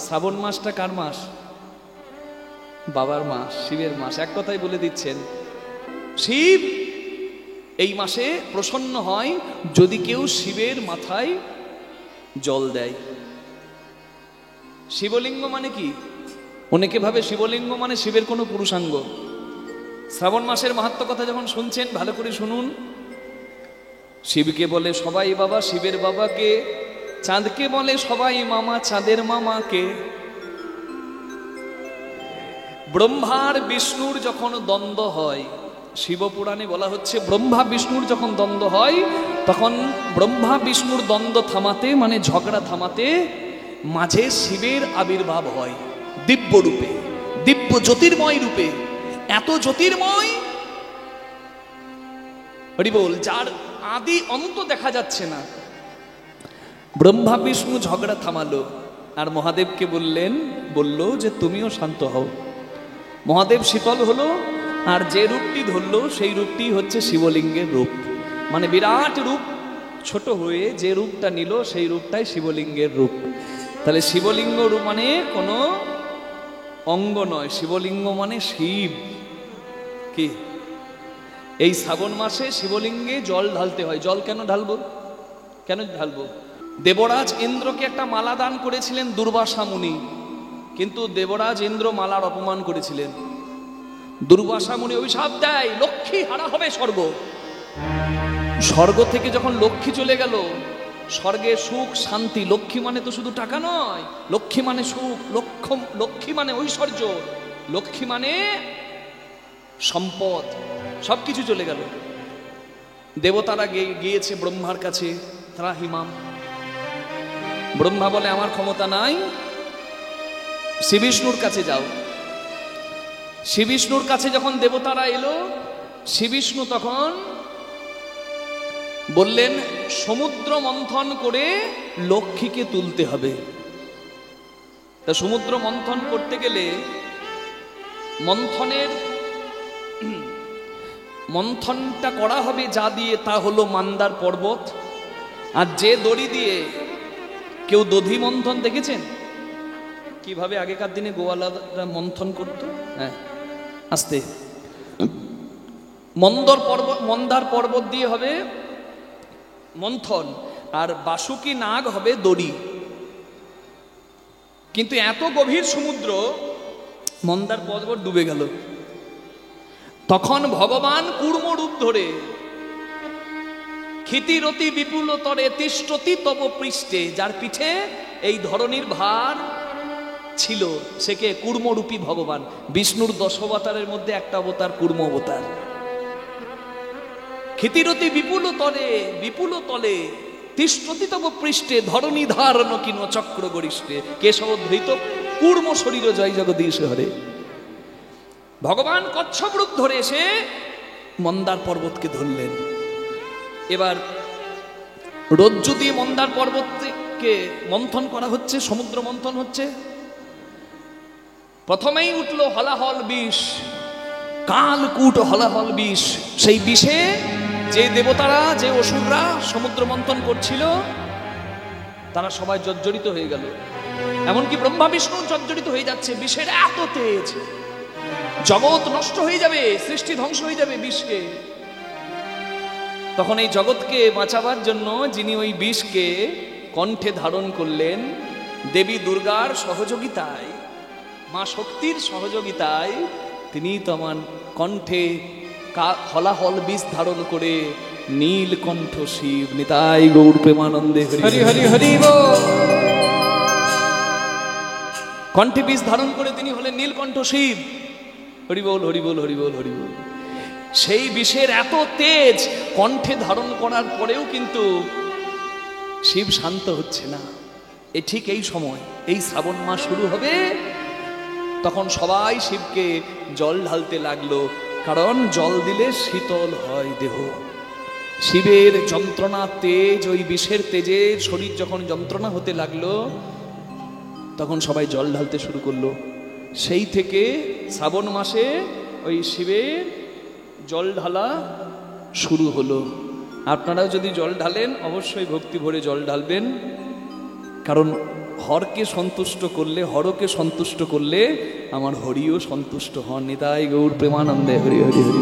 শ্রাবণ মাসটা কার মাস? বাবার মাস, শিবের মাস। এক কথাই বলে দিচ্ছেন, শিব এই মাসে প্রসন্ন হয় যদি কেউ শিবের মাথায় জল দেয়। শিবলিঙ্গ মানে কি? অনেকে ভাবে শিবলিঙ্গ মানে শিবের কোনো পুরুষাঙ্গ। শ্রাবণ মাসের মাহাত্ম্য কথা যখন শুনছেন ভালো করে শুনুন। শিবকে বলে সবাই বাবা, শিবের বাবাকে। চাঁদকে বলে সবাই মামা, চাঁদের মামাকে। ব্রহ্মার বিষ্ণুর যখন দ্বন্দ্ব হয়, শিবপুরাণে বলা হচ্ছে ব্রহ্মা বিষ্ণুর যখন দ্বন্দ্ব হয়, তখন ব্রহ্মা বিষ্ণুর দ্বন্দ্ব থামাতে, মানে ঝগড়া থামাতে, মাঝে শিবের আবির্ভাব হয় দিব্য রূপে, দিব্য জ্যোতির্ময় রূপে। এত জ্যোতির্ময় হরি বল, যার আদি অন্ত দেখা যাচ্ছে না। ব্রহ্মা বিষ্ণু ঝগড়া থামালো আর মহাদেবকে বলল যে তুমিও শান্ত হও। মহাদেব শীতল হলো, আর যে রূপটি ধরলো সেই রূপটি হচ্ছে শিবলিঙ্গের রূপ। মানে বিরাট রূপ ছোট হয়ে যে রূপটা নিল সেই রূপটাই শিবলিঙ্গের রূপ। তাহলে শিবলিঙ্গ রূপ মানে কোনো অঙ্গ নয়, শিবলিঙ্গ মানে শিব। কি এই শ্রাবণ মাসে শিবলিঙ্গে জল ঢালতে হয়। জল কেন ঢালবো? কেন ঢালবো? দেবরাজ ইন্দ্রকে একটা মালা দান করেছিলেন দুর্বাসা মুনি, কিন্তু দেবরাজ ইন্দ্র মালার অপমান করেছিলেন। দুর্বাসা মুনি অভিশাপ দেয়, লক্ষ্মী হারা হবে স্বর্গ। স্বর্গ থেকে যখন লক্ষ্মী চলে গেল, স্বর্গে সুখ শান্তি। লক্ষ্মী মানে তো শুধু টাকা নয়, লক্ষ্মী মানে সুখ, লক্ষ্মী মানে ঐশ্বর্য, লক্ষ্মী মানে সম্পদ, সবকিছু চলে গেল। দেবতারা গিয়েছে ব্রহ্মার কাছে, ত্রাহিমাম। ব্রহ্মা বলে আমার ক্ষমতা নাই, শ্রী বিষ্ণুর কাছে যাও। শ্রী বিষ্ণুর কাছে যখন দেবতারা এলো, শ্রী বিষ্ণু তখন বললেন সমুদ্র মন্থন করে লক্ষ্মীকে তুলতে হবে। তা সমুদ্র মন্থন করতে গেলে মন্থনটা করা হবে যা দিয়ে, তা হলো মান্দার পর্বত। আর যে দড়ি দিয়ে কেউ দধি মন্থন দেখেছেন কিভাবে আগেকার দিনে গোয়ালারা মন্থন করতো? হ্যাঁ, আস্তে। মন্দার পর্বত দিয়ে হবে মন্থন, আর বাসুকি নাগ হবে দড়ি। কিন্তু এত গভীর সমুদ্র, মন্দার পর্বত ডুবে গেল। তখন ভগবান কূর্ম রূপ ধরে, ক্ষিতিরতি বিপুল তরে তিষ্ঠতি তব পৃষ্ঠে, যার পিঠে এই ধরনীর ভার ছিল, সেকে কূর্মরূপী ভগবান। বিষ্ণুর 10 অবতারের মধ্যে একটা অবতার কূর্ম অবতার। ক্ষিতিরতি বিপুল তলে তিষ্ঠতি তব পৃষ্ঠে, ধরণী ধারণ কিন চক্র গরিষ্ঠে, কেশব ধৃত কূর্ম শরীর জয় জগদীশ হরে। ভগবান কচ্ছপ রূপ ধরে এসে মন্দার পর্বতকে ধরলেন। এবার রজ্জু দিয়ে মন্দার পর্বতকে মন্থন করা হচ্ছে, সমুদ্র মন্থন হচ্ছে। প্রথমেই উঠলো হলাহল বিষ, কালকূট হলাহল বিষ। সেই বিষে যে দেবতারা, যে অসুররা সমুদ্র মন্থন করছিল, তারা সবাই জর্জরিত হয়ে গেল। এমনকি ব্রহ্মা বিষ্ণু জর্জরিত হয়ে যাচ্ছে। বিষের এত তেজ, জগৎ নষ্ট হয়ে যাবে, সৃষ্টি ধ্বংস হয়ে যাবে বিষকে। তখন এই জগৎকে বাঁচাবার জন্য যিনি ওই বিষকে কণ্ঠে ধারণ করলেন, দেবী দুর্গার সহযোগিতায়, মা শক্তির সহযোগিতায়, তিনি তো আমার কণ্ঠে হলাহল বিষ ধারণ করে নীলকণ্ঠ শিব। নিতাই গৌর প্রেমানন্দে হরি হরি হরি বল। কণ্ঠে বিষ ধারণ করে তিনি হলেন নীলকণ্ঠ শিব। হরি বল হরি বল হরি বল হরি বল। সেই বিষের এত তেজ কণ্ঠে ধারণ করার পরেও কিন্তু শিব শান্ত হচ্ছে না। ঠিক এই সময়, এই শ্রাবণ মাস শুরু হবে, তখন সবাই শিবকে জল ঢালতে লাগলো। কারণ জল দিলে শীতল হয় দেহ। শিবের যন্ত্রণা তেজ, ওই বিষের তেজে শরীর যখন যন্ত্রণা হতে লাগলো, তখন সবাই জল ঢালতে শুরু করলো। সেই থেকে শ্রাবণ মাসে ওই শিবের জল ঢালা শুরু হলো। আপনারাও যদি জল ঢালেন অবশ্যই ভক্তি ভরে জল ঢালবেন, কারণ হরকে সন্তুষ্ট করলে, হরকে সন্তুষ্ট করলে আমার হরিও সন্তুষ্ট হন। নিতাই গৌর প্রেমানন্দে হরি হরি হরি।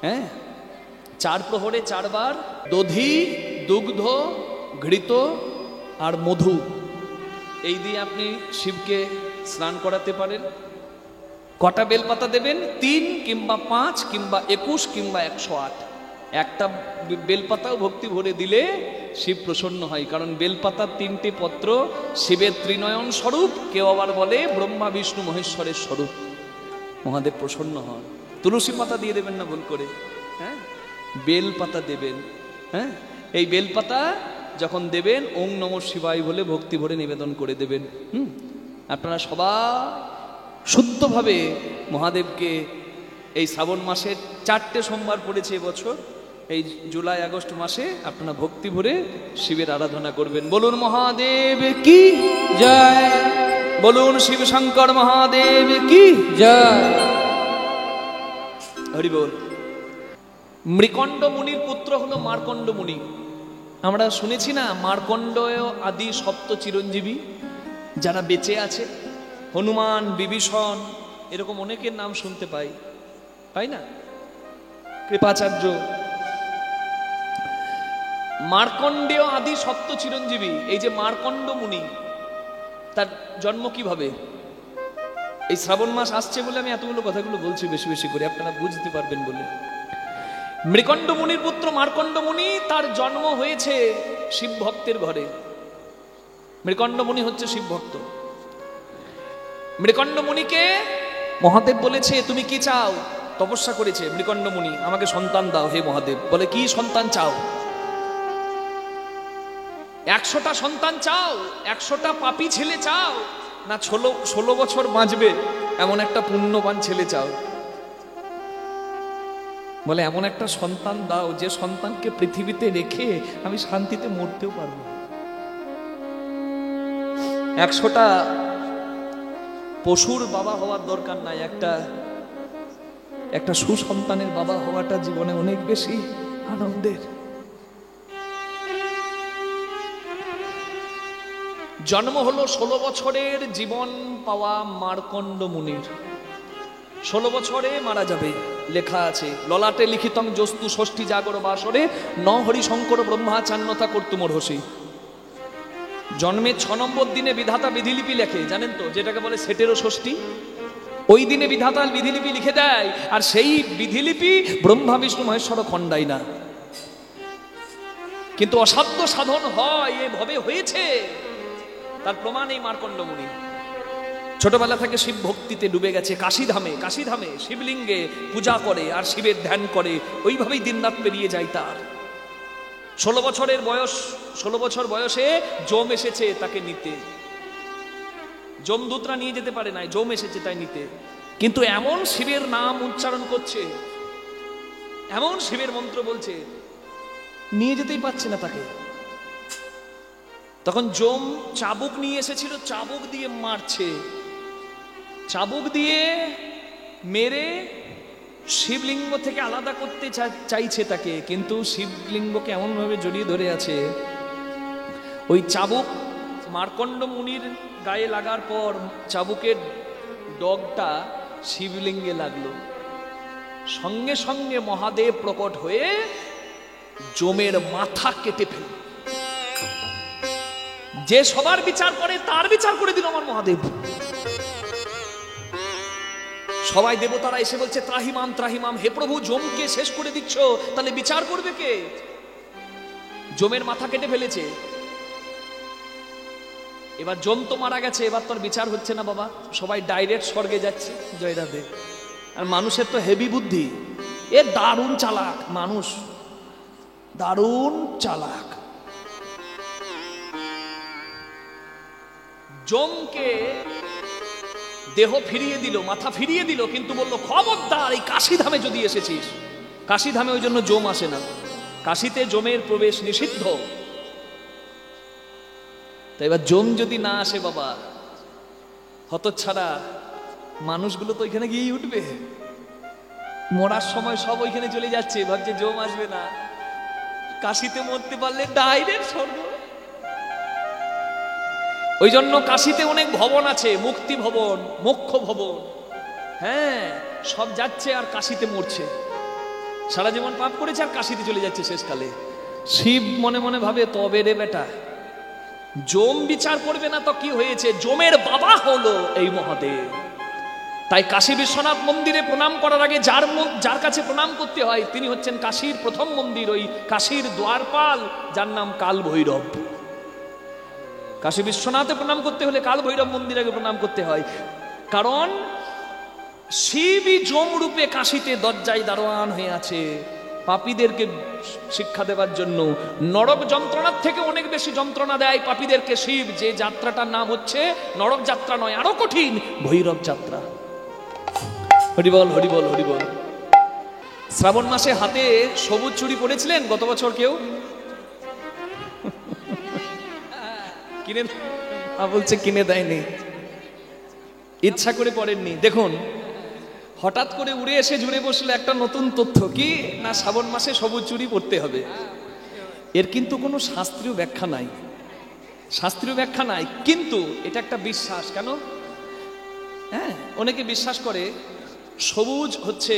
হ্যাঁ, 4 প্রহরে 4 বার দধি, দুগ্ধ, ঘৃত আর মধু, এই দিয়ে আপনি শিবকে স্নান করাতে পারেন। কটা বেলপাতা দেবেন? 3 কিংবা 5 কিংবা 21 কিংবা 108। একটা বেলপাতাও ভক্তি ভরে দিলে শিব প্রসন্ন হয়। কারণ বেলপাতার 3টে পত্র শিবের ত্রিনয়ন স্বরূপ, কেউ আবার বলে ব্রহ্মা বিষ্ণু মহেশ্বরের স্বরূপ। মহাদেব প্রসন্ন হন। তুলসী পাতা দিয়ে দেবেন না ভুল করে, হ্যাঁ, বেলপাতা দেবেন। হ্যাঁ, এই বেলপাতা যখন দেবেন ওং নমঃ শিবায় বলে ভক্তি ভরে নিবেদন করে দেবেন। আপনারা সবাই শুদ্ধভাবে মহাদেবকে এই শ্রাবণ মাসের 4টে সোমবার পড়েছে এবছর, এই জুলাই আগস্ট মাসে আপনারা ভক্তি ভরে শিবের আরাধনা করবেন। বলুন মহাদেব কি জয়, বলুন শিব শঙ্কর মহাদেব কি জয়, হরি বল। মৃকণ্ড মুনির পুত্র হলো মার্কণ্ড মুনি। আমরা শুনেছি না, মার্কণ্ড আদি সপ্ত চিরঞ্জীবী যারা বেঁচে আছে, হনুমান, বিভীষণ, এরকম অনেকের নাম শুনতে পাই না, কৃপাচার্য। মার্কণ্ডেয় আদি সপ্ত চিরঞ্জীবী, এই যে মার্কণ্ড মুনি, তার জন্ম কিভাবে? এই শ্রাবণ মাস আসছে বলে আমি এতগুলো কথাগুলো বলছি বেশি বেশি করে, আপনারা বুঝতে পারবেন বলে। মৃকণ্ড মুনির পুত্র মার্কণ্ড মুনি, তার জন্ম হয়েছে শিব ভক্তের ঘরে। মৃকণ্ড মুনি হচ্ছে শিব ভক্ত। মৃকণ্ড মুনিকে মহাদেব বলেছে তুমি কি চাও? তপস্যা করেছে মৃকণ্ড মুনি, আমাকে সন্তান দাও হে মহাদেব। বলে কি সন্তান চাও? 100টা সন্তান চাও? 100টা পাপী ছেলে চাও? না 16 বছর বাঁচবে এমন একটা পুণ্যবান ছেলে চাও? বলে এমন একটা সন্তান দাও যে সন্তানকে পৃথিবীতে রেখে আমি শান্তিতে মরতেও পারবো। 100টা পশুর বাবা হওয়ার দরকার নাই, একটা সুসন্তানের বাবা হওয়াটা জীবনে অনেক বেশি আনন্দের। জন্ম হলো 16 বছরের জীবন পাওয়া মার্কণ্ড মুনির। 16 বছরে মারা যাবে, লেখা আছে ললাটে লিখিতং জস্তু ষষ্ঠী জাগর বাসরে ন হরি শঙ্কর ব্রহ্মাচান্যতা কর্তুমর্হসী। জন্মের 6 নম্বর দিনে বিধাতা বিধিলিপি লেখে, জানেন তো, যেটাকে বলে সেটেরও ষষ্ঠী। ওই দিনে বিধাতা বিধিলিপি লিখে দেয়, আর সেই বিধিলিপি ব্রহ্মা বিষ্ণু মহেশ্বর খণ্ডায় না। কিন্তু অসাধ্য সাধন হয়, এভাবে হয়েছে, তার প্রমাণ এই মার্কণ্ড মুনি। ছোটবেলা থেকে শিব ভক্তিতে ডুবে গেছে। কাশীধামে শিবলিঙ্গে পূজা করে আর শিবের ধ্যান করে, ওইভাবেই দিনরাত পেরিয়ে যায় তার। 16 বছর বয়সে যম এসেছে তাকে নিতে। যমদূতরা নিয়ে যেতে পারে না, যম এসেছে তাই নিতে। কিন্তু এমন শিবের নাম উচ্চারণ করছে, এমন শিবের মন্ত্র বলছে, নিয়ে যেতেই পারছে না তাকে। তখন যম চাবুক নিয়ে এসেছিল, চাবুক দিয়ে মারছে, চাবুক দিয়ে মেরে শিবলিঙ্গ থেকে আলাদা করতে চাইছে তাকে। কিন্তু শিবলিঙ্গকে এমন ভাবে জড়িয়ে ধরে আছে, ওই চাবুক মার্কণ্ড মুনির গায়ে লাগার পর চাবুকের ডগটা শিবলিঙ্গে লাগলো। সঙ্গে সঙ্গে মহাদেব প্রকট হয়ে যমের মাথা কেটে ফেল। যে সবার বিচার করে তার বিচার করে দিল আমার মহাদেব। সবাই দেবতারা এসে বলছে ত্রাহিমাম ত্রাহিমাম, হে প্রভু যমকে শেষ করে দিচ্ছ, তাহলে বিচার করবে কে? যমের মাথা কেটে ফেলেছে, এবার যম তো মারা গেছে, এবার তোর বিচার হচ্ছে না বাবা, সবাই ডাইরেক্ট স্বর্গে যাচ্ছে। জয় রাধে। আর মানুষের তো হেভি বুদ্ধি, এ দারুণ চালাক মানুষ, দারুণ চালাক। যমকে দেহ ফিরিয়ে দিল, মাথা ফিরিয়ে দিল, কিন্তু বলল খবরদার এই কাশীধামে যদি এসেছিস, কাশীধামে ওই জন্য যম আসে না, কাশীতে যমের প্রবেশ নিষিদ্ধ। তাই এবার যম যদি না আসে বাবা, হতচ্ছাড়া মানুষগুলো তো ওইখানে গিয়েই উঠবে, মরার সময় সব ওইখানে চলে যাচ্ছে, ভাবছে যম আসবে না। কাশীতে মরতে পারলে ডাইরেক্ট স্বর্গ। ওই জন্য কাশীতে অনেক ভবন আছে, মুক্তি ভবন, মোক্ষ ভবন, হ্যাঁ, সব যাচ্ছে আর কাশীতে মরছে। সারা জীবন পাপ করেছে আর কাশীতে চলে যাচ্ছে শেষকালে। শিব মনে মনে ভাবে, তবে রে বেটা, যম বিচার করবে না তো কি হয়েছে, যমের বাবা হলো এই মহাদেব। তাই কাশী বিশ্বনাথ মন্দিরে প্রণাম করার আগে যার কাছে প্রণাম করতে হয় তিনি হচ্ছেন কাশীর প্রথম মন্দির, ওই কাশীর দ্বারপাল, যার নাম কাল ভৈরব। কাশী বিশ্বনাথে প্রণাম করতে হলে কাল ভৈরব মন্দিরে আগে প্রণাম করতে হয়, কারণ শিবই যম রূপে কাশীতে দরজায় দারোয়ান হয়ে আছে পাপীদেরকে শিক্ষা দেওয়ার জন্য। নরক যন্ত্রণার থেকে অনেক বেশি যন্ত্রণা দেয় পাপীদেরকে শিব, যে যাত্রাটার নাম হচ্ছে নরক যাত্রা নয়, আরো কঠিন, ভৈরব যাত্রা। হরিবল হরিবল হরিবল। শ্রাবণ মাসে হাতে সবুজ চুড়ি পরেছিলেন গত বছর কেউ? কিনে বলছে কিনে দেয়নি, ইচ্ছা করে পড়েননি। দেখুন, হঠাৎ করে উড়ে এসে জুড়ে বসলে একটা নতুন তথ্য, কি না শ্রাবণ মাসে সবুজ চুড়ি পরতে হবে। এর কিন্তু কোনো শাস্ত্রীয় ব্যাখ্যা নাই, শাস্ত্রীয় ব্যাখ্যা নাই, কিন্তু এটা একটা বিশ্বাস। কেন? হ্যাঁ, অনেকে বিশ্বাস করে সবুজ হচ্ছে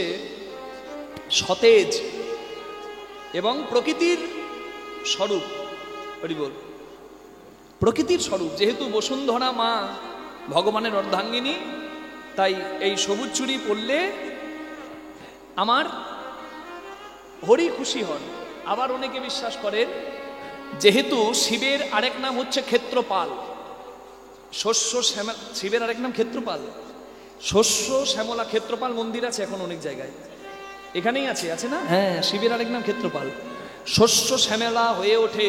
সতেজ এবং প্রকৃতির স্বরূপ। হরিবল। প্রকৃতির স্বরূপ, যেহেতু বসুন্ধরা মা ভগবানের অর্ধাঙ্গিনী, তাই এই সবুজ চুড়ি পরলে আমার হরি খুশি হন। আবার অনেকে বিশ্বাস করেন যেহেতু শিবের আরেক নাম হচ্ছে ক্ষেত্রপাল, শস্য শ্যামলা, শিবের আরেক নাম ক্ষেত্রপাল, শস্য শ্যামলা ক্ষেত্রপাল মন্দির আছে এখন অনেক জায়গায়, এখানেই আছে, আছে না? হ্যাঁ, শিবের আরেক নাম ক্ষেত্রপাল। শস্য শ্যামলা হয়ে ওঠে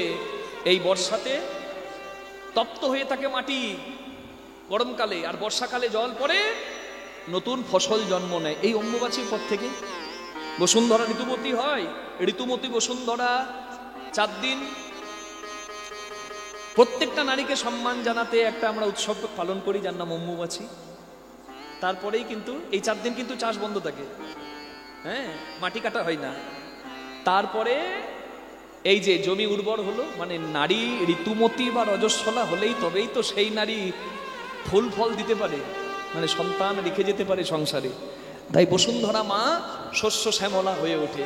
এই বর্ষাতে, তপ্ত হয়ে থাকে মাটি গরমকালে, আর বর্ষাকালে জল পড়ে নতুন ফসল জন্ম নেয়। এই অম্বুবাচীর পর থেকে বসুন্ধরা ঋতুমতী হয়, ঋতুমতী বসুন্ধরা 4 দিন প্রত্যেকটা নারীকে সম্মান জানাতে একটা আমরা উৎসব পালন করি যার নাম অম্বুবাচী। তারপরেই কিন্তু এই 4 দিন কিন্তু চাষ বন্ধ থাকে, হ্যাঁ, মাটি কাটা হয় না। তারপরে এই যে জমি উর্বর হলো, মানে নারী ঋতুমতী বা রজস্বলা হলেই তবেই তো সেই নারী ফুল ফল দিতে পারে, মানে সন্তান রেখে যেতে পারে সংসারে। তাই বসুন্ধরা মা শস্য শ্যামলা হয়ে ওঠে।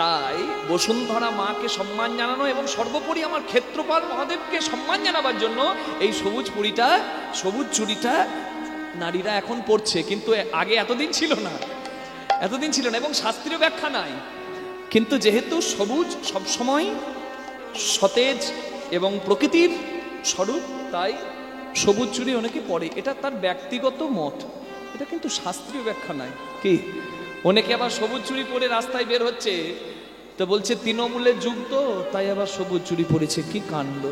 তাই বসুন্ধরা মাকে সম্মান জানানো এবং সর্বোপরি আমার ক্ষেত্রপাল মহাদেবকে সম্মান জানাবার জন্য এই সবুজ পুরিটা, সবুজ চুড়িটা নারীরা এখন পরছে, কিন্তু আগে এতদিন ছিল না, এতদিন ছিল না, এবং শাস্ত্রীয় ব্যাখ্যা নাই। কিন্তু যেহেতু সবুজ সবসময় সতেজ এবং প্রকৃতির স্বরূপ, তাই সবুজ চুড়ি অনেকে পরে, এটা তার ব্যক্তিগত মত, এটা কিন্তু শাস্ত্রীয় ব্যাখ্যা নাই। কি অনেকে আবার সবুজ চুড়ি পরে রাস্তায় বের হচ্ছে, তো বলছে তৃণমূলের যুগ তো তাই আবার সবুজ চুড়ি পরেছে। কি কাণ্ড!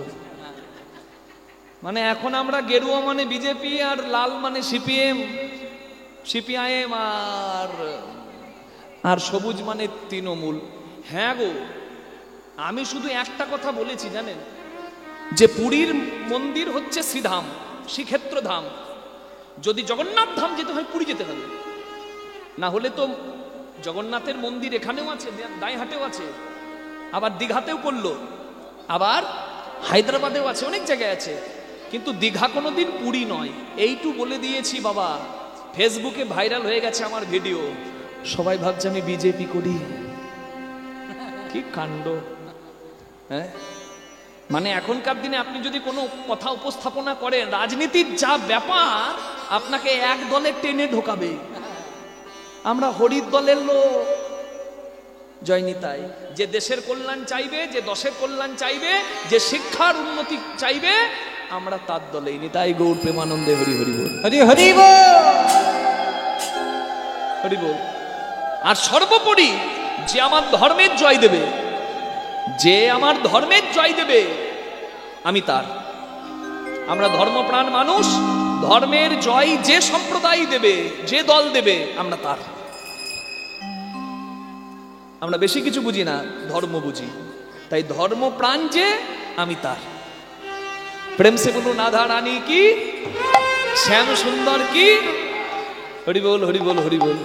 মানে এখন আমরা গেরুয়া মানে বিজেপি, আর লাল মানে সিপিআইএম, আর সবুজ মানে তৃণমূল। হ্যাঁ গো, আমি শুধু একটা কথা বলেছি জানেন, যে পুরীর মন্দির হচ্ছে শ্রীধাম, শ্রীক্ষেত্র ধাম। যদি জগন্নাথ ধাম যেতে হয় পুরী যেতে হবে, না হলে তো জগন্নাথের মন্দির এখানেও আছে, দাইহাটেও আছে, আবার দীঘাতেও করলো, আবার হায়দ্রাবাদেও আছে, অনেক জায়গায় আছে, কিন্তু দীঘা কোনোদিন পুরী নয়। এইটু বলে দিয়েছি বাবা, ফেসবুকে ভাইরাল হয়ে গেছে আমার ভিডিও, সবাই ভাবছে আমি বিজেপি করি। কি কাণ্ড! হ্যাঁ, মানে এখনকার দিনে আপনি যদি কোনো কথা উপস্থাপনা করেন, রাজনীতির যা ব্যাপার, আপনাকে এক দলে টেনে ঢোকাবে। আমরা হরির দলের লোক, জয়নিতাই, যে দেশের কল্যাণ চাইবে, যে দশের কল্যাণ চাইবে, যে শিক্ষার উন্নতি চাইবে, আমরা তার দলেই। নিতাই গৌর প্রেমানন্দে হরি হরি বল, হরি হরি বল, হরি বল। আর সর্বোপরি যে আমার ধর্মের জয় দেবে, যে আমার ধর্মের জয় দেবে, আমি তার। আমরা ধর্মপ্রাণ মানুষ, ধর্মের জয় যে সম্প্রদায় দেবে, যে দল দেবে, আমরা তার। আমরা বেশি কিছু বুঝি না, ধর্ম বুঝি। তাই ধর্মপ্রাণ যে, আমি তার। প্রেম সে বলুন রাধা রানী কি, শ্যাম সুন্দর কি, হরি বল হরি বল হরি বল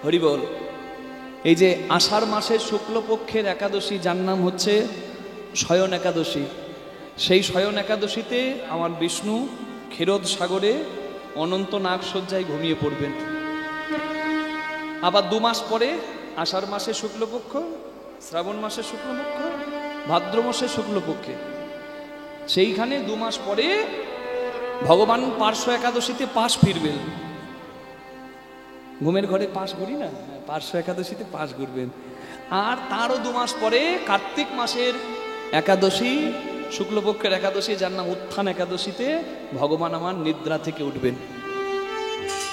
হরি বল। এই যে আষাঢ় মাসের শুক্লপক্ষের একাদশী, যার নাম হচ্ছে শয়ন একাদশী, সেই শয়ন একাদশীতে আমার বিষ্ণু ক্ষীরোদ সাগরে অনন্ত নাগসজ্জায় ঘুমিয়ে পড়বেন। আবার 2 মাস পরে আষাঢ় মাসে শুক্লপক্ষ, শ্রাবণ মাসে শুক্লপক্ষ, ভাদ্র মাসে শুক্লপক্ষে, সেইখানে 2 মাস পরে ভগবান পার্শ্ব একাদশীতে পাশ ফিরবেন। ঘুমের ঘরে পাশ ঘুরি না, পার্শ্ব একাদশীতে পাশ ঘুরবেন। আর তারও 2 মাস পরে কার্তিক মাসের একাদশী, শুক্লপক্ষের একাদশী, যার নাম উত্থান একাদশীতে ভগবান আমার নিদ্রা থেকে উঠবেন।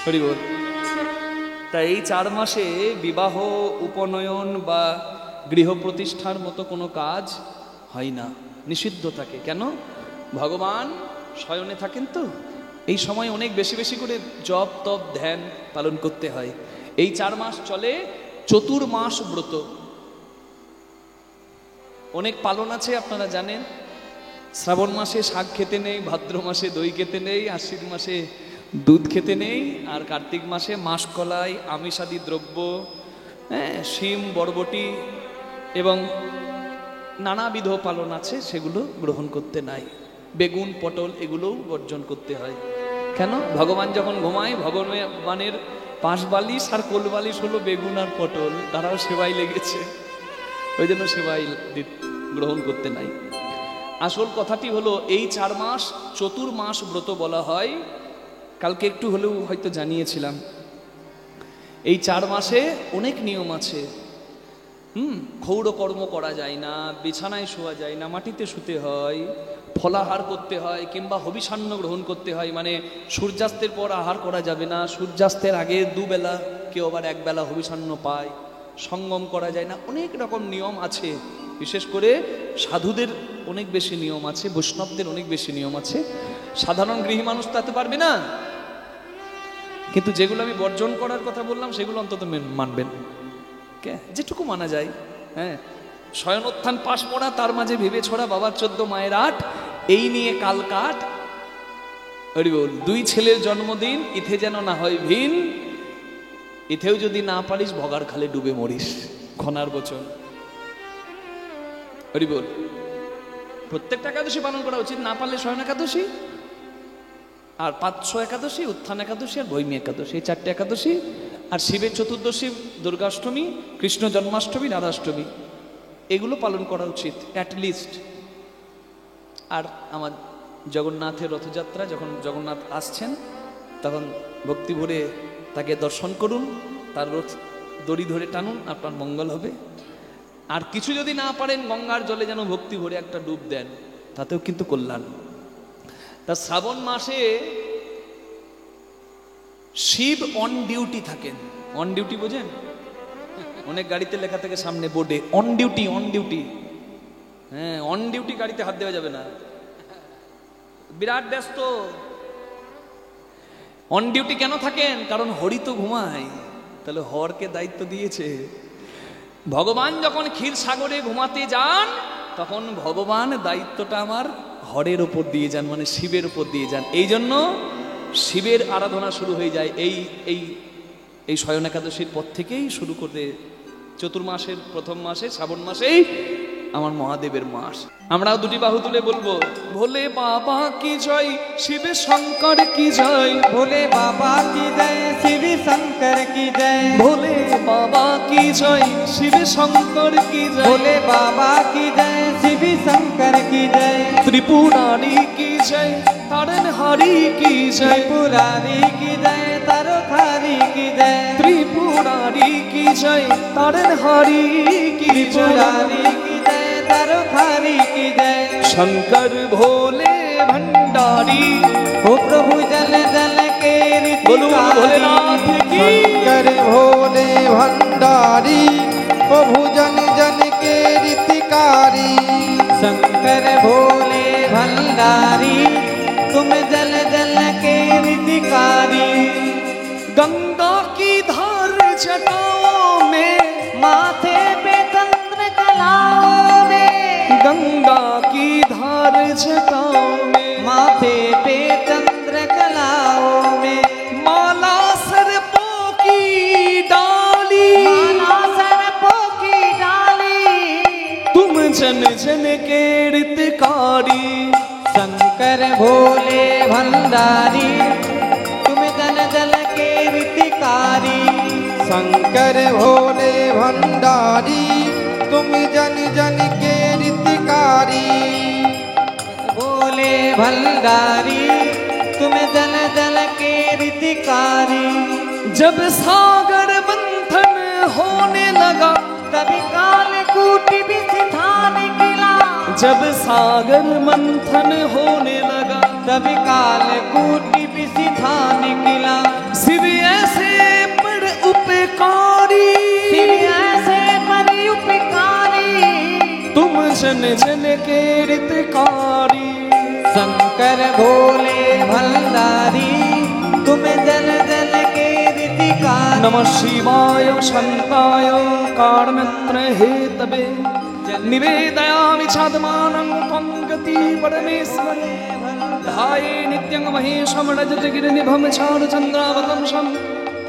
হরি বল। তাই এই 4 মাসে বিবাহ, উপনয়ন বা গৃহ প্রতিষ্ঠার মতো কোনো কাজ হয় না, নিষিদ্ধ থাকে। কেন? ভগবান শয়নে থাকেন, তো এই সময় অনেক বেশি বেশি করে জপ তপ ধ্যান পালন করতে হয়। এই 4 মাস চলে চতুর্মাস ব্রত। অনেক পালন আছে, আপনারা জানেন। শ্রাবণ মাসে শাক খেতে নেই, ভাদ্র মাসে দই খেতে নেই, আশ্বিন মাসে দুধ খেতে নেই, আর কার্তিক মাসে মাসকলাই, আমিষাদি দ্রব্য, শিম, বরবটি এবং নানাবিধ পালন আছে, সেগুলো গ্রহণ করতে নাই। বেগুন, পটল এগুলোও বর্জন করতে হয়। কেন? ভগবান যখন ঘুমায়, ভগবানের পাশ বালিশ আর কোল বালিশ হলো বেগুন আর পটল, তারাও সেবাই লেগেছে, ওই জন্য সেবাই গ্রহণ করতে নাই। আসল কথাটি হলো এই 4 মাস চতুর্মাস ব্রত বলা হয়। কালকে একটু হলেও হয়তো জানিয়েছিলাম। এই 4 মাসে অনেক নিয়ম আছে। ক্ষৌর কর্ম করা যায় না, বিছানায় শোয়া যায় না, মাটিতে শুতে হয়, ফলাহার করতে হয়, কিংবা হবিষান্ন গ্রহণ করতে হয়। মানে সূর্যাস্তের পর আহার করা যাবে না, সূর্যাস্তের আগে 2 বেলা, কেউ আবার 1 বেলা হবিষান্ন পায়, সঙ্গম করা যায় না। অনেক রকম নিয়ম আছে। বিশেষ করে সাধুদের অনেক বেশি নিয়ম আছে, বৈষ্ণবদের অনেক বেশি নিয়ম আছে। সাধারণ গৃহী মানুষ তাতে পারবে না। কিন্তু যেগুলো আমি বর্জন করার কথা বললাম, সেগুলো অন্তত মানবেন, যেটুকু মানা যায়। হ্যাঁ, শয়নোত্থান পাশ পড়া, তার মাঝে ভেবে ছড়া বাবার 14 মায়ের 8, এই নিয়ে কাল কাট। হরি বল। 2 ছেলের জন্মদিন, ইথে যেন না হয় ভিন, ইথেও যদি না পারিস ভগার খালে ডুবে মরিস, খনার বচন। হরি বল। প্রত্যেকটা একাদশী পালন করা উচিত, না পারলে শয়ন একাদশী, আর 500 একাদশী, উত্থান একাদশী আর ভৈমী একাদশী, এই 4টে একাদশী। আর শিবের চতুর্দশী, দুর্গাষ্টমী, কৃষ্ণ জন্মাষ্টমী, রাধাষ্টমী, এগুলো পালন করা উচিত অ্যাটলিস্ট। আর আমার জগন্নাথের রথযাত্রা, যখন জগন্নাথ আসছেন, তখন ভক্তি ভরে তাকে দর্শন করুন, তার রথ দড়ি ধরে টানুন, আপনার মঙ্গল হবে। আর কিছু যদি না পারেন, গঙ্গার জলে যেন ভক্তি ভরে একটা ডুব দেন, তাতেও কিন্তু কল্যাণ। তা শ্রাবণ মাসে শিব অন ডিউটি থাকেন। অন ডিউটি বোঝেন? অনেক গাড়িতে লেখা থাকে সামনে বোর্ডে অন ডিউটি, অন ডিউটি। হ্যাঁ, অন ডিউটি গাড়িতে হাত দেওয়া যাবে না, বিরাট ব্যস্ত। অন ডিউটি কেন থাকেন? কারণ হরি তো ঘুমায়, তাহলে হরকে দায়িত্ব দিয়েছে। ভগবান যখন ক্ষীর সাগরে ঘুমাতে যান, তখন ভগবান দায়িত্বটা আমার হরের ওপর দিয়ে যান, মানে শিবের ওপর দিয়ে যান। এই জন্য শিবের আরাধনা শুরু হয়ে যায় এই এই এই শয়ন একাদশীর পর থেকেই শুরু করে। চতুর্মাসের প্রথম মাসে, শ্রাবণ মাসেই আমার মহাদেবের মাস। আমরাও 2টি বাহু তুলে বলবো, ভোলে বাবা কি জয়, শিব শঙ্কর কি জয়, भोले बाबा की जय, शिव शंकर की जय। ভোলে বাবা কি জয়, শিব শঙ্কর কি জয়, भोले बाबा की जय, शिव शंकर की जय। ত্রিপুরারি কি জয়, তারণহারি কি জয়, त्रिपुरारी की जय, तारोधारी की जय। ত্রিপুরারি কি জয়, তারণহারি কি জয়, त्रिपुरारी की जय, तारोधारी की जय। शंकर भोले भंडारी। ओ प्रभु जल जल के बोलो भोलेनाथ की। शंकर भोले भंडारी, प्रभु जन जन के रीतिकारी। शंकर भोले भंडारी, तुम जल जल के रीतिकारी। गंगा की धार जटाओं में, माथे पे चंद्र कलाओं में। गंगा की धार जटाओं में, माथे पे चंद्र कलाओं में। माला सर्पों की डाली, माला सर्पों की डाली। तुम जन जन के रितकारी। भिखारी। शंकर भोले भंडारी तुम जन जन के रीतिकारी। शंकर भोले भंडारी तुम जन जन के रीतिकारी। भोले भंडारी तुम जन जन के रीतिकारी। जब सागर मंथन होने लगा, तभी कालकूट विसिधा निकला। जब सागर मंथन होने लगा, तभी कालकूट विसिधा निकला। शिव ऐसे पर उपकारी, शिव ऐसे पर उपकारी। तुम जन जन के रितकारी। शंकर भोले भंडारी तुम जन जन के रीतिकारी। नमः शिवाय शान्ताय कारणत्र हेतवे, निवेदयामि छादमानं त्वं गति परमेश्वरे। ध्याये नित्यं महेशं रजतगिरिनिभं चारुचन्द्रावतंसं,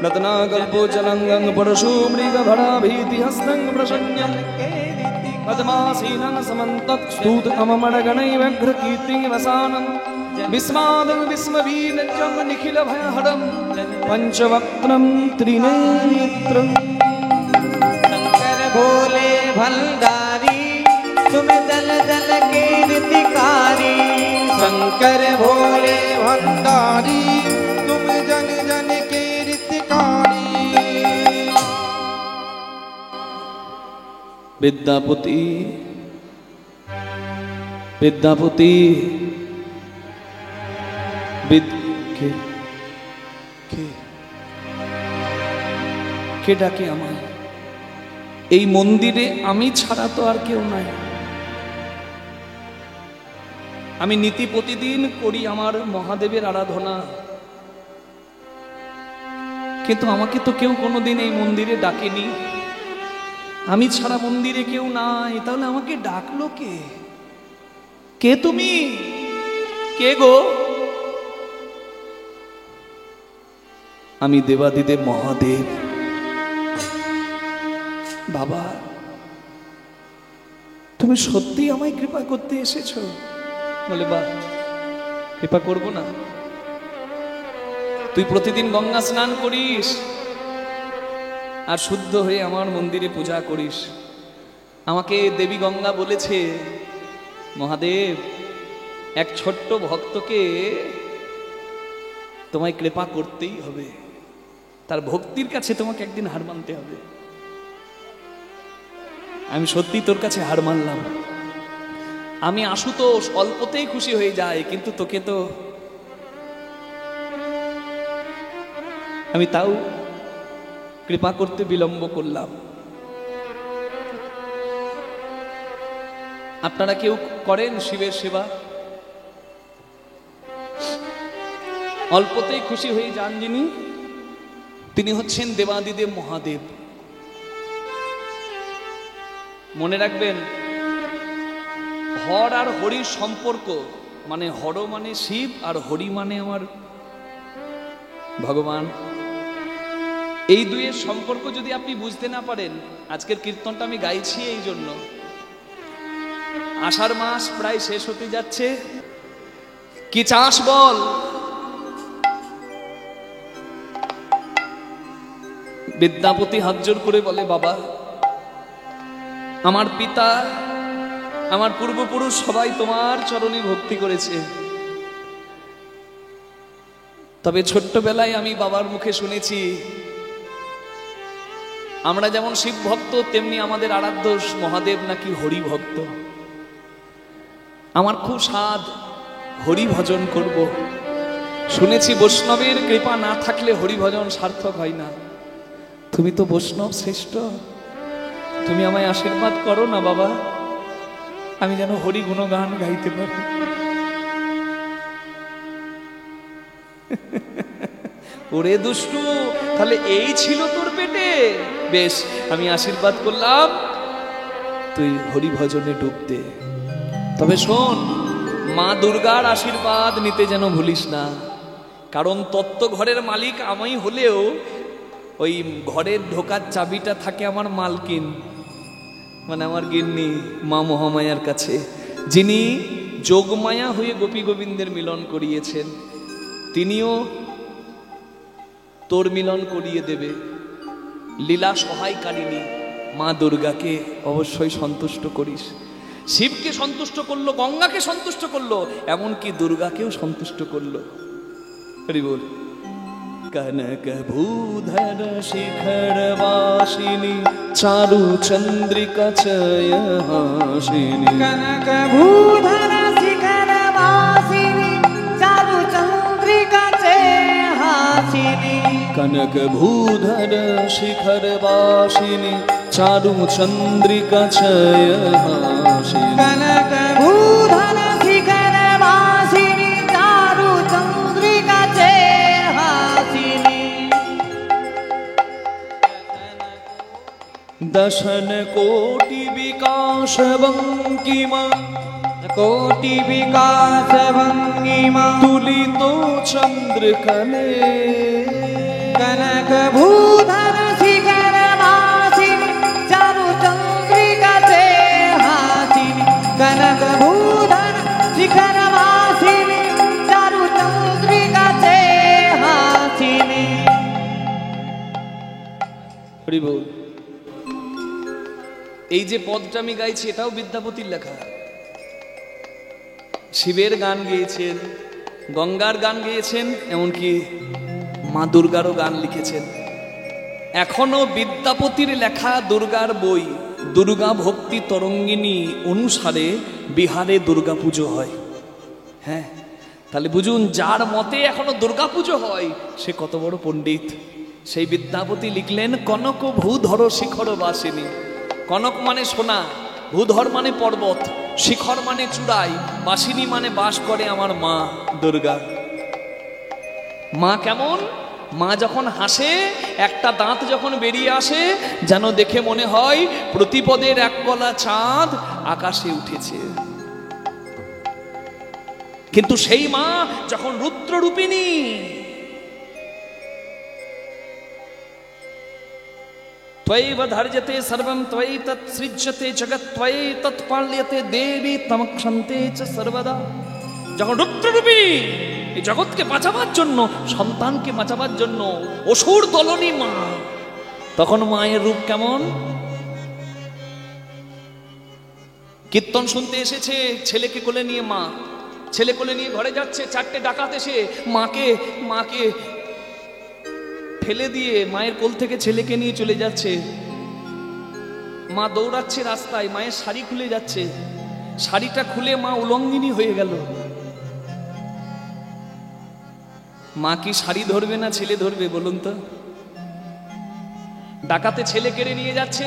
रत्नाकल्पोज्जलङ्गं परशुमृगभराभीतिहस्तं प्रसन्नं। पद्मासीनं समन्तत्स्तूतकममणगणैव्यघ्रकीर्तिवसानं, विस्मादं विस्मवीनजं निखिलभयहरं, पञ्चवक्त्रं त्रिनेत्रम्। शंकर भोले भंडारी तुम जन जन के रीतिकारी। शंकर भोले भंडारी तुम जन जन के रीतिकारी। विद्यापति विद्यापति কে ডাকে আমায়? এই মন্দিরে আমি ছাড়া তো আর কেউ নাই। আমি নীতি প্রতিদিন করি আমার মহাদেবের আরাধনা, কিন্তু আমাকে তো কেউ কোনোদিন এই মন্দিরে ডাকেনি। আমি ছাড়া মন্দিরে কেউ নাই, তাহলে আমাকে ডাকলো কে? কে তুমি? কে গো? আমি দেবাদিদেব মহাদেব। বাবা, তুমি সত্যি আমায় কৃপা করতে এসেছো? বলে, বা কৃপা করবো না? তুই প্রতিদিন গঙ্গা স্নান করিস আর শুদ্ধ হয়ে আমার মন্দিরে পূজা করিস। আমাকে দেবী গঙ্গা বলেছে, মহাদেব, এক ছোট্ট ভক্তকে তোমায় কৃপা করতেই হবে, তার ভক্তির কাছে তোমাকে একদিন হার মানতে হবে। আমি সত্যি তোর কাছে হার মানলাম। আমি আশুতোষ অল্পতেই খুশি হয়ে যাই, কিন্তু তোকে তো আমি তাও কৃপা করতে বিলম্ব করলাম। আপনারা কেউ করেন শিবের সেবা? অল্পতেই খুশি হয়ে যান যিনি, তিনি হচ্ছেন দেবাদিদেব মহাদেব। মনে রাখবেন, হর আর হরির সম্পর্ক, মানে হর মানে শিব আর হরি মানে আমার ভগবান। এই দুইয়ের সম্পর্ক যদি আপনি বুঝতে না পারেন, আজকের কীর্তনটা আমি গাইছি এই জন্য। আষাঢ় মাস প্রায় শেষ হতে যাচ্ছে, কি চাস বল? বিদ্যাপতি হাত জোর করে বলে, বাবা, আমার পিতা, আমার পূর্বপুরুষ সবাই তোমার চরণে ভক্তি করেছে, তবে ছোট্টবেলায় আমি বাবার মুখে শুনেছি, আমরা যেমন শিব ভক্ত তেমনি আমাদের আরাধ্য মহাদেব নাকি হরি ভক্ত। আমার খুব সাধ হরি ভজন করব। শুনেছি বৈষ্ণবের কৃপা না থাকলে হরি ভজন সার্থক হয় না। তুমি তো বৈষ্ণব শ্রেষ্ঠ, তুমি আমায় আশীর্বাদ করো না বাবা, আমি যেন হরি গুণগান গাইতে পারি। ওরে দুষ্টু, তাহলে এই ছিল তোর পেটে? বেশ, আমি আশীর্বাদ করলাম, তুই হরি ভজনে ডুব দে। তবে শোন, মা দুর্গার আশীর্বাদ নিতে যেন ভুলিস না, কারণ তত্ত্ব ঘরের মালিক আমি হলেও ওই ঘরের ঢোকার চাবিটা থাকে আমার মালকিন, মানে আমার গিন্নি মা মহামায়ার কাছে, যিনি যোগমায়া হয়ে গোপী গোবিন্দের মিলন করিয়েছেন, তিনিও তোর মিলন করিয়ে দেবে। লীলা সহায়কারিণী মা দুর্গাকে অবশ্যই সন্তুষ্ট করিস। শিবকে সন্তুষ্ট করলো, গঙ্গাকে সন্তুষ্ট করলো, এমনকি দুর্গাকেও সন্তুষ্ট করলো। হরি বল। কনক ভূধর শিখর বাসিনী চারু চন্দ্রিকা চয়হাসিনী। কনক ভূধর শিখর বাসিনী চারু চন্দ্রিকা চয়হাসিনী। কনক ভূধর শিখর বাসিনী চারু চন্দ্রিকা চয়হাসিনী। কনক ভূধর শিখর বাসিনী চারু চন্দ্রিকা চয়হাসিনী। দশন কোটি বিকাশ বঙ্কিমা কোটি বিকাশ ভঙ্গিমা তুলিত চন্দ্রকলে। কনক ভূধর শিখর বাসিনী চারু চন্দ্রিকা চয়হাসিনী। কনক ভূধর শিখর বাসিনী চারু চন্দ্রিকা চয়হাসিনী। হরি বল। এই যে পদটা আমি গাইছি এটাও বিদ্যাপতির লেখা। শিবের গান গেয়েছেন, গঙ্গার গান গেয়েছেন, এমনকি মা দুর্গারও গান লিখেছেন। এখনো বিদ্যাপতির লেখা দুর্গার বই দুর্গা ভক্তি তরঙ্গিনী অনুসারে বিহারে দুর্গা পুজো হয়। হ্যাঁ, তাহলে বুঝুন, যার মতে এখনো দুর্গা পুজো হয় সে কত বড় পণ্ডিত। সেই বিদ্যাপতি লিখলেন কনক ভূধর শিখর বাসিনী। কনক মানে সোনা, ভূধর মানে পর্বত, শিখর মানে চূড়াই, বাসিনী মানে বাস করে আমার মা দুর্গা। মা কেমন? মা যখন হাসে একটা দাঁত যখন বেরিয়ে আসে যেন দেখে মনে হয় প্রতিপদের এক গলা চাঁদ আকাশে উঠেছে। কিন্তু সেই মা যখন রুদ্ররূপিণী, त्वयैव धार्यते सर्वं त्वयि तत्सृज्यते जगत् त्वयि तत्पाल्यते देवी तमक्षन्ते च सर्वदा। যখন রুদ্ররূপী এই জগৎকে বাঁচাবার জন্য, সন্তানকে বাঁচাবার জন্য অসুর দলনী মা, তখন মায়ের রূপ কেমন? কীর্তন শুনতে এসেছে, ছেলেকে কোলে নিয়ে মা, ছেলে কোলে নিয়ে ঘরে যাচ্ছে, চারটে ডাকাত এসে মাকে ফেলে দিয়ে মায়ের কোল থেকে ছেলেকে নিয়ে চলে যাচ্ছে। মা দৌড়াচ্ছে রাস্তায়, মায়ের শাড়ি খুলে যাচ্ছে, শাড়িটা খুলে মা উলঙ্গিনী হয়ে গেল। মা কি শাড়ি ধরবে না ছেলে ধরবে বলুন তো? ডাকাতে ছেলে কেড়ে নিয়ে যাচ্ছে,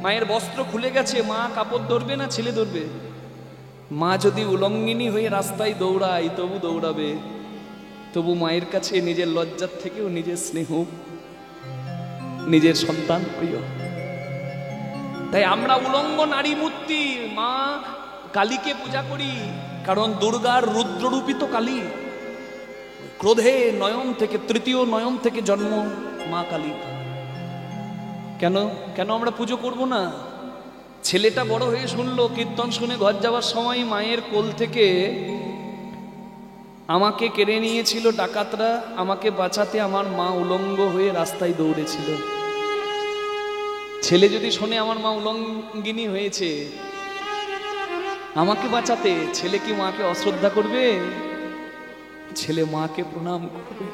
মায়ের বস্ত্র খুলে গেছে, মা কাপড় ধরবে না ছেলে ধরবে? মা যদি উলঙ্গিনী হয়ে রাস্তায় দৌড়ায় তবু দৌড়াবে, তবু মায়ের কাছে নিজের লজ্জার থেকেও নিজের স্নেহ, নিজের সন্তান প্রিয়। তাই আমরা উলঙ্গ নারী মূর্তি মা কালীকে পূজা করি, কারণ দুর্গার রুদ্ররূপী তো কালী। ক্রোধে নয়ন থেকে, তৃতীয় নয়ন থেকে জন্ম মা কালী। কেন আমরা পুজো করব না? ছেলেটা বড় হয়ে শুনলো, কীর্তন শুনে ঘর যাওয়ার সময় মায়ের কোল থেকে আমাকে কেড়ে নিয়েছিল ডাকাতরা, আমাকে বাঁচাতে আমার মা উলঙ্গ হয়ে রাস্তায় দৌড়েছিল। ছেলে যদি শোনে আমার মা উলঙ্গিনী হয়েছে আমাকে বাঁচাতে, ছেলে কি মাকে অশ্রদ্ধা করবে? ছেলে মাকে প্রণাম করবে।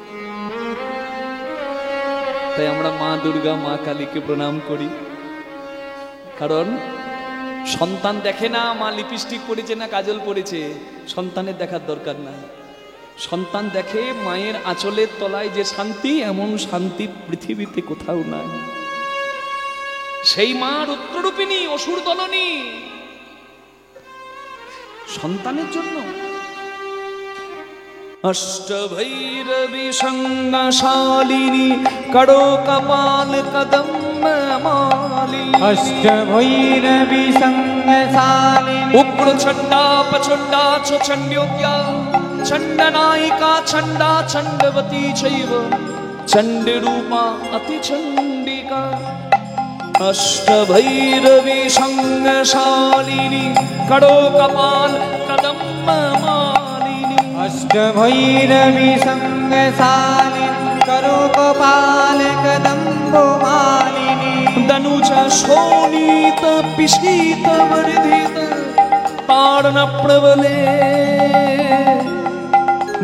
তাই আমরা মা দুর্গা, মা কালীকে প্রণাম করি। কারণ সন্তান দেখে না মা লিপস্টিক পরেছে না কাজল পরেছে, সন্তানের দেখার দরকার নাই। সন্তান দেখে মায়ের আঁচলের তলায় যে শান্তি, এমন শান্তি পৃথিবীতে কোথাও নাই। সেই মা রুদ্ররূপিণী, অসুর দলনী, সন্তানের জন্য। অষ্টভৈরবী সঙ্গশালিনী করো কপাল কদম্ব মালি। অষ্টভৈরবী সঙ্গশালিনী উগ্র ছন্ডা পছন্ডা চণ্ড্যোগ্যা চণ্ডনায়িকা চণ্ডা চণ্ডবতী চৈব চণ্ডরূপা অতি চণ্ডিকা। अष्टभैरवी संगशालिनी करो कपाल कदम्ब मालिनी अष्टभैरवी संगशालिनी करो कपाल कदम्बो मालिनी दनुज शोणित पिशीत वर्धित तारण प्रबले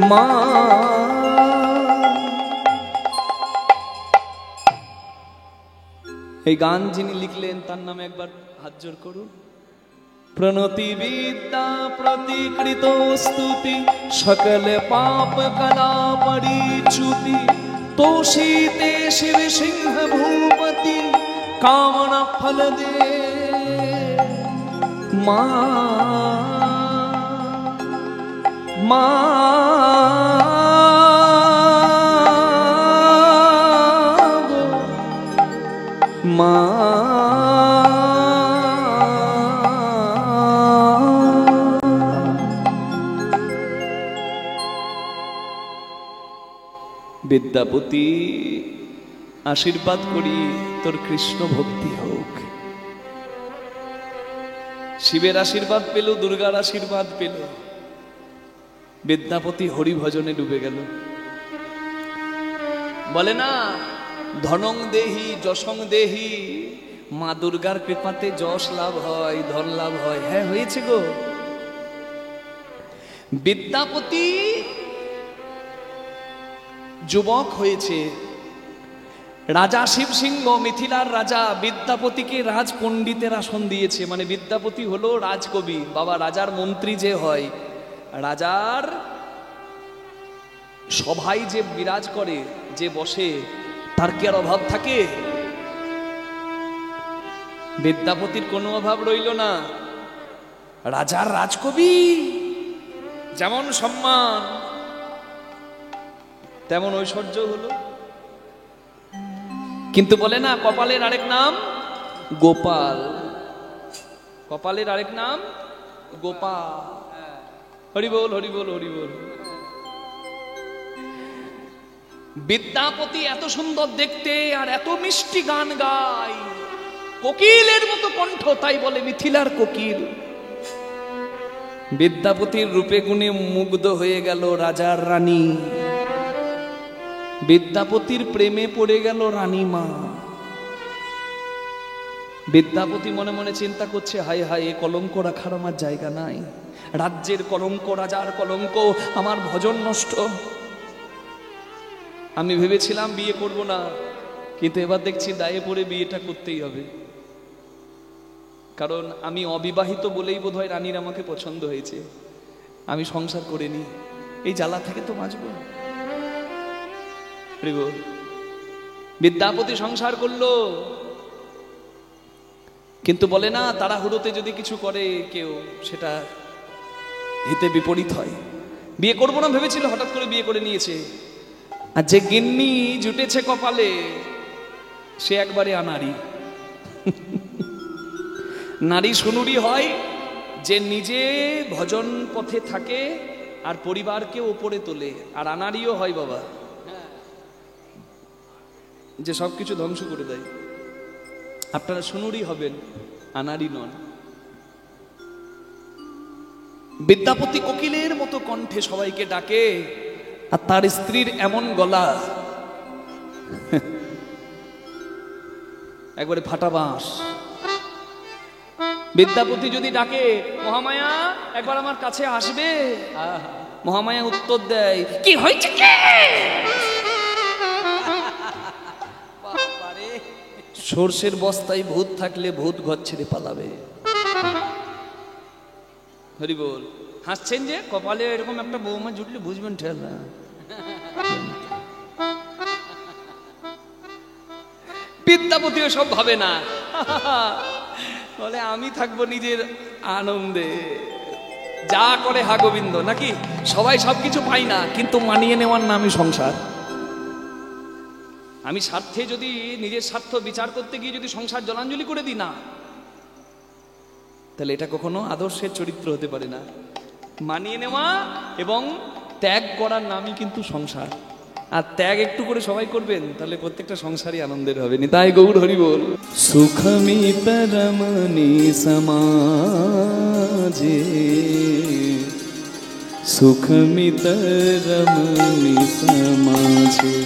मा এই গান যিনি লিখলেন তার নামে একবার হাত জোর করুন। প্রণতি বিদ্যা প্রতিকৃত স্তুতি সকল পাপ কলা পরিচ্যুতি तोषिते शिव सिंह भूपति कामना फल दे विद्यापति आशीर्वाद करी तोर कृष्ण भक्ति होक शिवेर आशीर्वाद पेल दुर्गार आशीर्वाद पेल विद्यापति हरि भजने डूबे गेल बोले ना धनং देहि যশং देहि मा दुर्गार कृपाते যশ लाभ হয় धन लाभ হয় হ্যাঁ হয়েছে গো विद्यापति যুবক হয়েছে রাজা শিব সিংহ মিথিলার রাজা বিদ্যাপতিকে রাজ পণ্ডিতের আসন দিয়েছে মানে বিদ্যাপতি হলো রাজকবি বাবা রাজার মন্ত্রী যে হয় রাজার সভায় যে বিরাজ করে যে বসে তার কি আর অভাব থাকে বিদ্যাপতির কোনো অভাব রইল না রাজার রাজকবি যেমন সম্মান তেমন ঐশ্বর্য হলো কিন্তু বলে না কপালের আরেক নাম গোপাল কপালের আরেক নাম গোপাল হরি বল হরি বল হরি বল বিদ্যাপতি এত সুন্দর দেখতে আর এত মিষ্টি গান গায় কোকিলের মতো কণ্ঠ তাই বলে মিথিলার কোকিল বিদ্যাপতির রূপে গুণে মুগ্ধ হয়ে গেল রাজার রানী বিদ্যাপতির প্রেমে পড়ে গেল রানীমা বিদ্যাপতি মনে মনে চিন্তা করছে হায় হায় এ কলঙ্ক রাখার আমার জায়গা নাই রাজ্যের কলঙ্ক রাজার কলঙ্ক আমার ভজন নষ্ট আমি ভেবেছিলাম বিয়ে করব না কিন্তু এবার দেখছি দায়ে পড়ে বিয়েটা করতেই হবে কারণ আমি অবিবাহিত বলেই বোধহয় রানীর আমাকে পছন্দ হয়েছে আমি সংসার করিনি এই জ্বালা থেকে তো বাঁচবো বিদ্যাপতি সংসার করলো কিন্তু বলে না তাড়াহুড়োতে যদি কিছু করে কেউ সেটা হিতে বিপরীত হয় বিয়ে করবো না ভেবেছিল হঠাৎ করে বিয়ে করে নিয়েছে আর যে গিন্নি জুটেছে কপালে সে একবারে আনাড়ি নারী সুনুরি হয় যে নিজে ভজন পথে থাকে আর পরিবারকে ওপরে তোলে আর আনাড়িও হয় বাবা যে সবকিছু ধ্বংস করে দেয় আপনারা সুনুরি হবেন আনাড়ি নন বিদ্যাপতি কোকিলের মতো কণ্ঠে সবাইকে ডাকে আর তার স্ত্রীর এমন গলা একবারে ফাটা বাঁশ বিদ্যাপতি যদি ডাকে মহামায়া একবার আমার কাছে আসবে মহামায়া উত্তর দেয় কি হয়েছে কে সর্ষের বস্তায় ভূত থাকলে ভূত ঘর ছেড়ে পালাবে হরি বল হাসছেন যে কপালে এরকম একটা বৌমা জুটলে বুঝবেন ঠেলা বিদ্যাপতিও সব ভাবে না বলে আমি থাকবো নিজের আনন্দে যা করে হা গোবিন্দ নাকি সবাই সবকিছু পাই না কিন্তু মানিয়ে নেওয়ার নামই সংসার আমি স্বার্থে যদি নিজের স্বার্থ বিচার করতে গিয়ে যদি সংসার জলাঞ্জলি করে দিই না তাহলে এটা কখনো আদর্শের চরিত্র হতে পারে না মানিয়ে নেওয়া এবং ত্যাগ করার নামই কিন্তু সংসার আর ত্যাগ একটু করে সবাই করবেন, তাহলে প্রত্যেকটা সংসারই আনন্দের হবে। নিতাই গৌর হরি বল। সুখমিত রমণী সমাজে, সুখমিত রমণী সমাজে,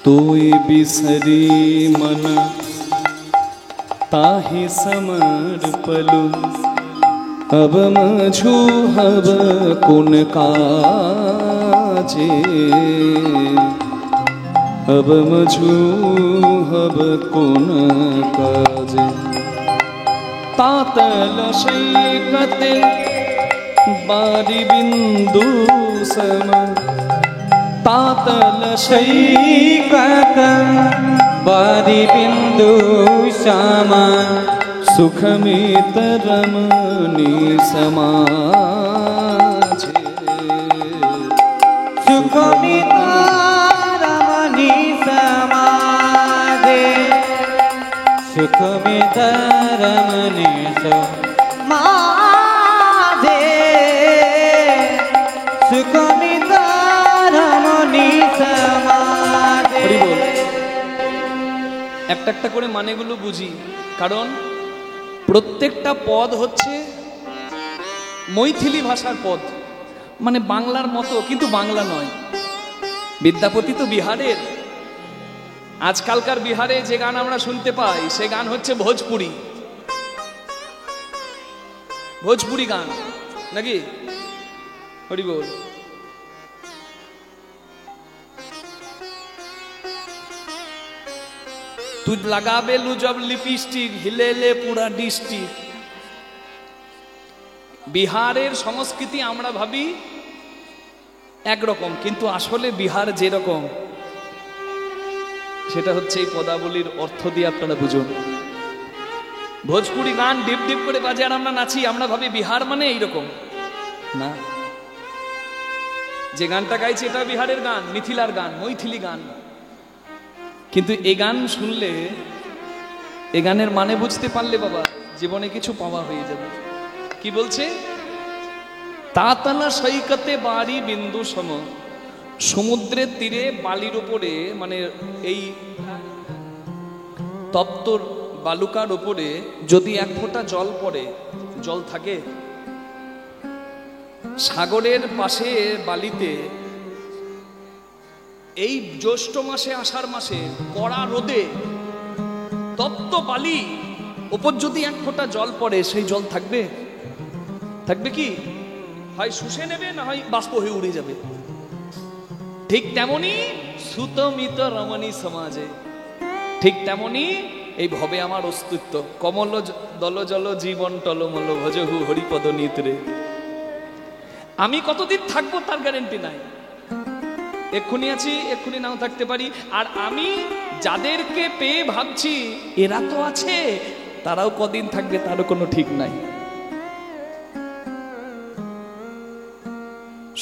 तोय बिसरी मन ताहि समर्पलु, अब मझु हब कुन काजे, अब मझु हब कुन काजे। तातल शैकते बारी बिंदु सम, तातल शैकत बारी बिंदु श्याम, सुखमित रमणी समाजे, सुखमित रमणी समाजे, सुखमित रमणी समाजे, सुखमित रमणी समाजे। একটা একটা করে মানেগুলো বুঝি, কারণ প্রত্যেকটা পদ হচ্ছে মৈথিলি ভাষার পদ, মানে বাংলার মতো কিন্তু বাংলা নয়। বিদ্যাপতি তো বিহারের, আজকালকার বিহারে যে গান আমরা শুনতে পাই সে গান হচ্ছে ভোজপুরি, ভোজপুরি গান নাকি? হরি বল। तू लगाबे लू जब लिपस्टिक हिले ले पूरा डिस्ट्रिक्ट। বিহারের সংস্কৃতি আমরা ভাবি একরকম, কিন্তু আসলে বিহার যেরকম সেটা হচ্ছে এই পদাবলীর অর্থ দিয়ে আপনারা বুঝুন। ভোজপুরি গান ডিপ ডিপ করে বাজে আর আমরা নাচি, আমরা ভাবি বিহার মানে এইরকম না। যে গানটা গাইছে এটা বিহারের গান, মিথিলার গান, মৈথিলি গান। কিন্তু এই গান শুনলে, এই গানের মানে বুঝতে পারলে বাবা জীবনে কিছু পাওয়া হয়ে যাবে। কি বলছে? তাতালা সৈকতে বাড়ি বিন্দু সম, সমুদ্রের তীরে বালির উপরে, মানে এই তপ্ত বালুকার উপরে যদি এক ফোঁটা জল পড়ে, জল থাকে। সাগরের পাশে বালিতে এই জ্যৈষ্ঠ মাসে আষাঢ় মাসে কড়া রোদে তপ্ত বালি উপর যদি এক ফোঁটা জল পড়ে, সেই জল থাকবে? থাকবে কি? হয় শুষে নেবে, না হয় বাষ্প হয়ে উড়ে যাবে। ঠিক তেমনি সুতমিত রমণী সমাজে, ঠিক তেমনি এই ভবে আমার অস্তিত্ব। কমল দল জল জীবন টলমল ভজহু হরিপদ নিত্রে। আমি কতদিন থাকবো তার গ্যারেন্টি নাই, এক্ষুনি আছি এক্ষুনি নাও থাকতে পারি। আর আমি যাদেরকে পেয়ে ভাবছি এরা তো আছে, তারাও কদিন থাকবে তারও কোনো ঠিক নাই।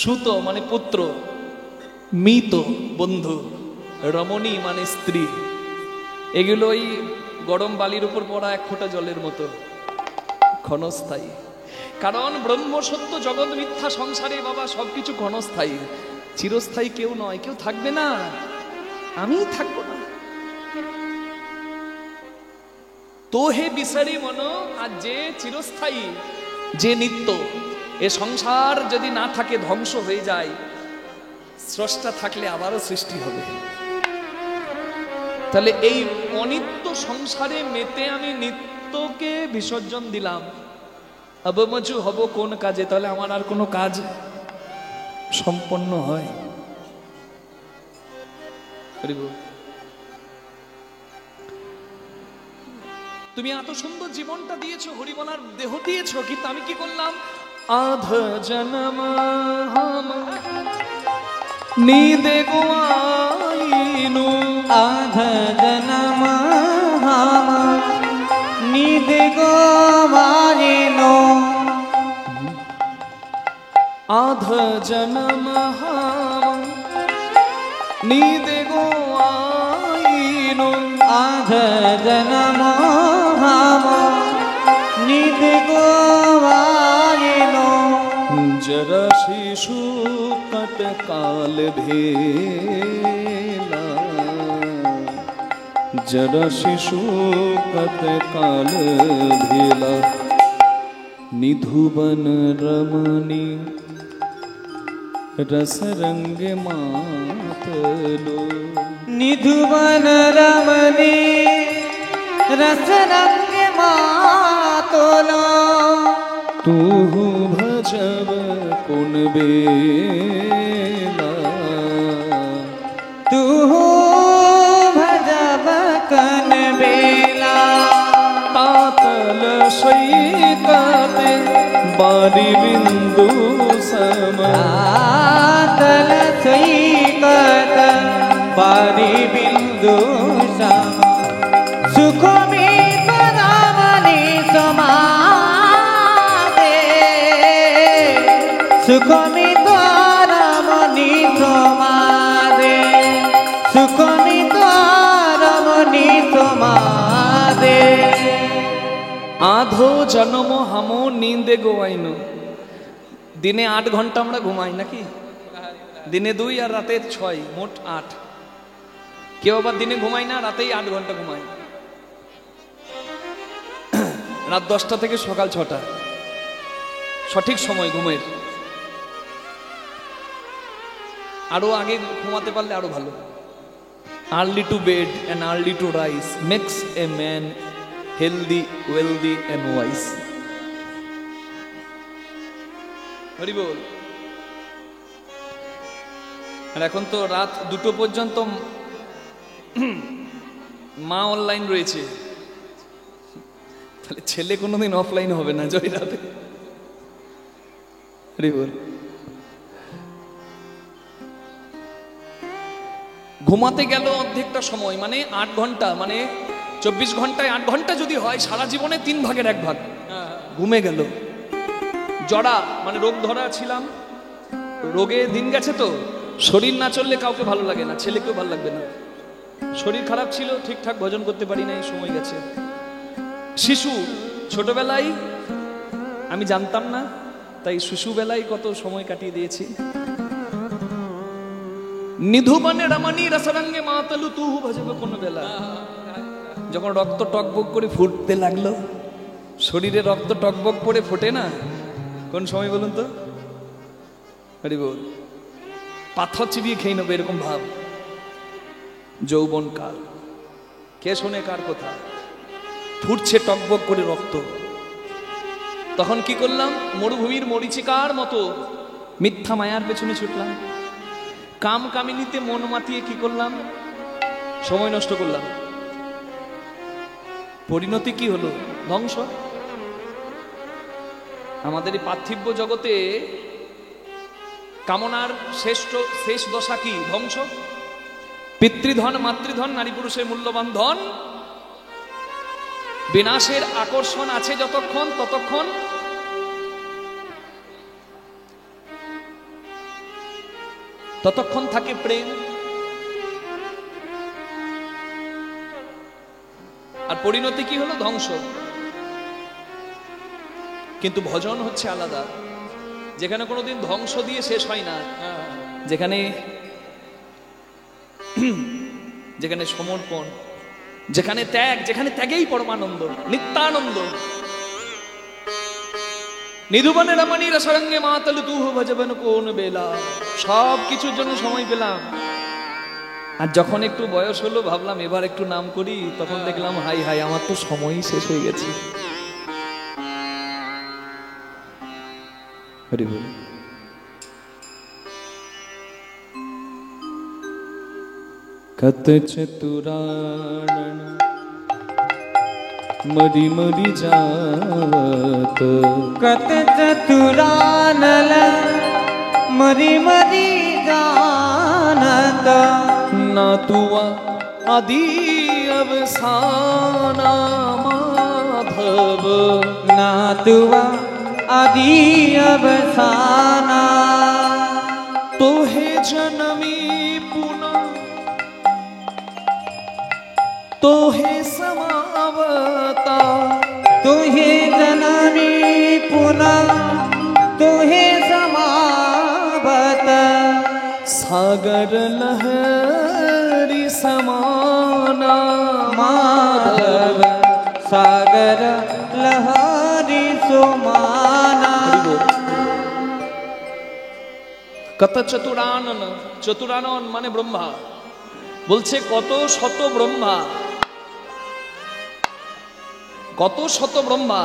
সুত মানে পুত্র, মিত বন্ধু, রমণী মানে স্ত্রী, এগুলো ওই গরম বালির উপর পড়া এক ফোঁটা জলের মতো ক্ষণস্থায়ী। কারণ ব্রহ্ম সত্য জগৎ মিথ্যা সংসারে বাবা সবকিছু ক্ষণস্থায়ী, চিরস্থায়ী কেউ নয়, কেউ থাকবে না, আমি থাকবো না। তো হে বিসারি মন, আর যে চিরস্থায়ী, যে নিত্য, এ সংসার যদি না থাকে ধ্বংস হয়ে যায়, স্রষ্টা থাকলে আবারও সৃষ্টি হবে। তাহলে এই অনিত্য সংসারে মেতে আমি নিত্যকে বিসর্জন দিলাম, অবমজু হব কোন কাজে? তাহলে আমার আর কোনো কাজ সম্পন্ন হয়? তুমি এত সুন্দর জীবনটা দিয়েছো, হরিবলার দেহ দিয়েছো, কিন্তু আমি কি করলাম? আধ জনম নীদে গোয়াইনু, आध जन्म हम निद गोवारिनो, आध जन्म हम नीद गोवाइनु, आध जन्म हम निद गोवारिनो, जरा सी शिशु कट काल भेला जरा शिशु कट काल भेला निधुवन रमणी रस रंग मातलो निधुवन रमणी रस रंग मातलो तू भजव कुन बेला तू भजव कन बेला तातल सैकते बारी बिंदु सम तल सैकत बारी बिंदु सम सुख में रामनी समादे सुख में रामनी समादे सुख में रामनी समादे आधो जन्म हमो नींदे गोवाइनो दिने 8 घंटा আমরা ঘুমাই নাকি দিনে 2 আর রাতে 6 মোট 8 কেউ আবার দিনে ঘুমায় না রাতেই 8 ঘন্টা ঘুমায় রাত 10টা থেকে সকাল 6টা সঠিক সময় ঘুমের আরো আগে ঘুমাতে পারলে আরো ভালো early to bed and early to rise makes a man healthy wealthy and wise Hari বল আর এখন তো রাত 2টো পর্যন্ত মা অনলাইন রয়েছে তাহলে ছেলে কোনোদিন অফলাইন হবে না জয় রাতে হরি বল ঘুমাতে গেল অর্ধেকটা সময় মানে 8 ঘন্টা মানে 24 ঘন্টায় 8 ঘন্টা যদি হয় সারা জীবনে 3 ভাগের 1 ভাগ ঘুমে গেল জড়া মানে রোগ ধরা ছিলাম রোগে দিন গেছে তো শরীর না চললে কাউকে ভালো লাগে না ছেলেকেও ভালো লাগবে না শরীর খারাপ ছিল ঠিকঠাক ভোজন করতে পারি না এই সময় গেছে শিশু ছোটবেলায় আমি জানতাম না তাই শিশুবেলায় কত সময় কাটিয়ে দিয়েছি নিধুবনে রমণী রসরঙ্গে মাতালু তুহু ভজবে কোন বেলা যখন রক্ত টকবক করে ফুটতে লাগলো শরীরে রক্ত টকবক করে ফোটে না কোন সময় বলুন তো হরি বল পাথর চিবিয়ে খেয়ে নেবে এরকম ভাব যৌবন কাল কে শোনে কার কথা ফুটছে টকবক করে রক্ত তখন কি করলাম মরুভূমির মরিচিকার মতো মিথ্যা মায়ার পেছনে ছুটলাম কাম কামিনীতে মন মাতিয়ে কি করলাম সময় নষ্ট করলাম পরিণতি কি হলো ধ্বংস আমাদের এই পার্থিব জগতে কামনার শেষ দশা কি ধ্বংস পিতৃধন মাতৃধন নারী পুরুষের মূল্যবান ধন বিনাশের আকর্ষণ আছে যতক্ষণ ততক্ষণ থাকে প্রেম আর পরিণতি কি হলো ধ্বংস কিন্তু ভজন হচ্ছে আলাদা যেখানে কোনোদিন ধ্বংস দিয়ে শেষ হয় না যেখানে সমর্পণ যেখানে ত্যাগ যেখানে ত্যাগেই পরমানন্দ নিত্যানন্দ নিধুবনে রমণী রসরঙ্গে মাতালু তুহু ভজবেন কোন বেলা সব কিছুর জন্য সময় পেলাম আর যখন একটু বয়স হলো ভাবলাম এবার একটু নাম করি তখন দেখলাম হাই হাই আমার তো সময়ই শেষ হয়ে গেছে হরি বল कत चतुरानन मरी मरी जात कत चतुरानल मरी मरी जानत ना तुआ आदि अवसाना माधव ना तुआ आदि अवसाना तोहे जनमी पुनः तोहे समावता तुहे जननी पुनः तुहे समावता सागर लहरी समाना। माधव सागर लहरी समाना। কত চতুরানন, চতুরানন মানে ব্রহ্মা। বলছে কত শত ব্রহ্মা, কত শত ব্রহ্মা।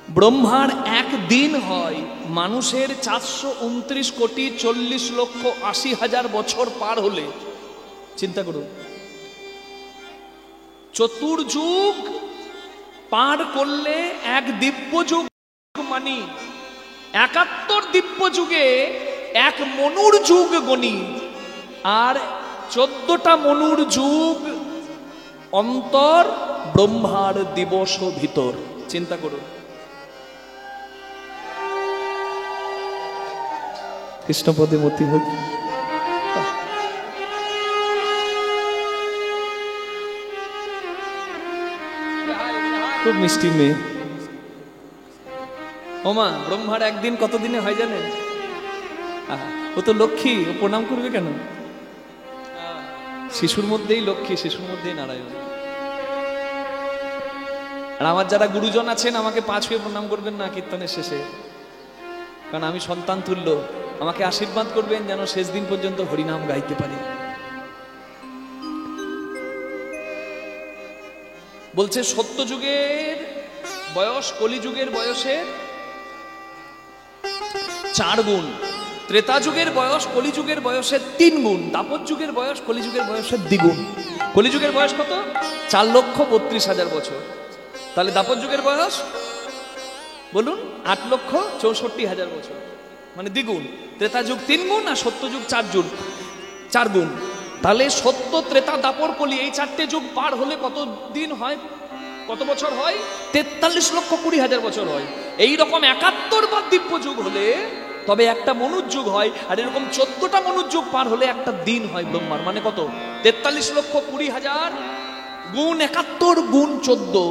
ব্রহ্মার এক দিন হয় মানুষের 429,40,80,000 বছর পার হলে। চিন্তা করুন, চতুর্যুগ পার করলে এক দিব্য যুগ মানি। 71 দিব্য যুগে এক মনুর যুগ গণি, আর 14টা মনুর যুগ অন্তর ব্রহ্মার দিবস ভিতর। চিন্তা করুন। কৃষ্ণপদে মতি হোক। খুব মিষ্টি মেয়ে। ওমা, ব্রহ্মার একদিন কত দিনে হয় জানেন? ও তো লক্ষ্মী, ও প্রণাম করবে কেন? শিশুর মধ্যেই লক্ষ্মী, শিশুর মধ্যেই নারায়ণ। আর আমার যারা গুরুজন আছেন, আমাকে 5 হয়ে প্রণাম করবেন না কীর্তনের শেষে, কারণ আমি সন্তান তুল্য। আমাকে আশীর্বাদ করবেন যেন শেষ দিন পর্যন্ত হরিনাম গাইতে পারি। বলছে সত্যযুগের বয়স কলিযুগের বয়সের 4 গুণ, ত্রেতা যুগের বয়স কলিযুগের বয়সের 3 গুণ, দাপর যুগের বয়স কলিযুগের বয়সের দ্বিগুণ। কলিযুগের বয়স কত? 4,32,000 বছর। তাহলে দাপর যুগের বয়স বলুন 8,64,000 বছর, মানে দ্বিগুণ। ত্রেতা যুগ 3 গুণ আর সত্য যুগ 4 গুণ। তাহলে সত্য, ত্রেতা, দাপর, কলি এই 4টে যুগ পার হলে কত দিন হয়, কত বছর হয়? 43,20,000 বছর হয়। এইরকম 71 বার দিব্য যুগ হলে তবে একটা মনুর যুগ হয়, আর এরকম 14টা মনুর যুগ পার হলে একটা দিন হয় ব্রহ্মার। মানে কত? 43,20,000 গুণ 71 গুণ 14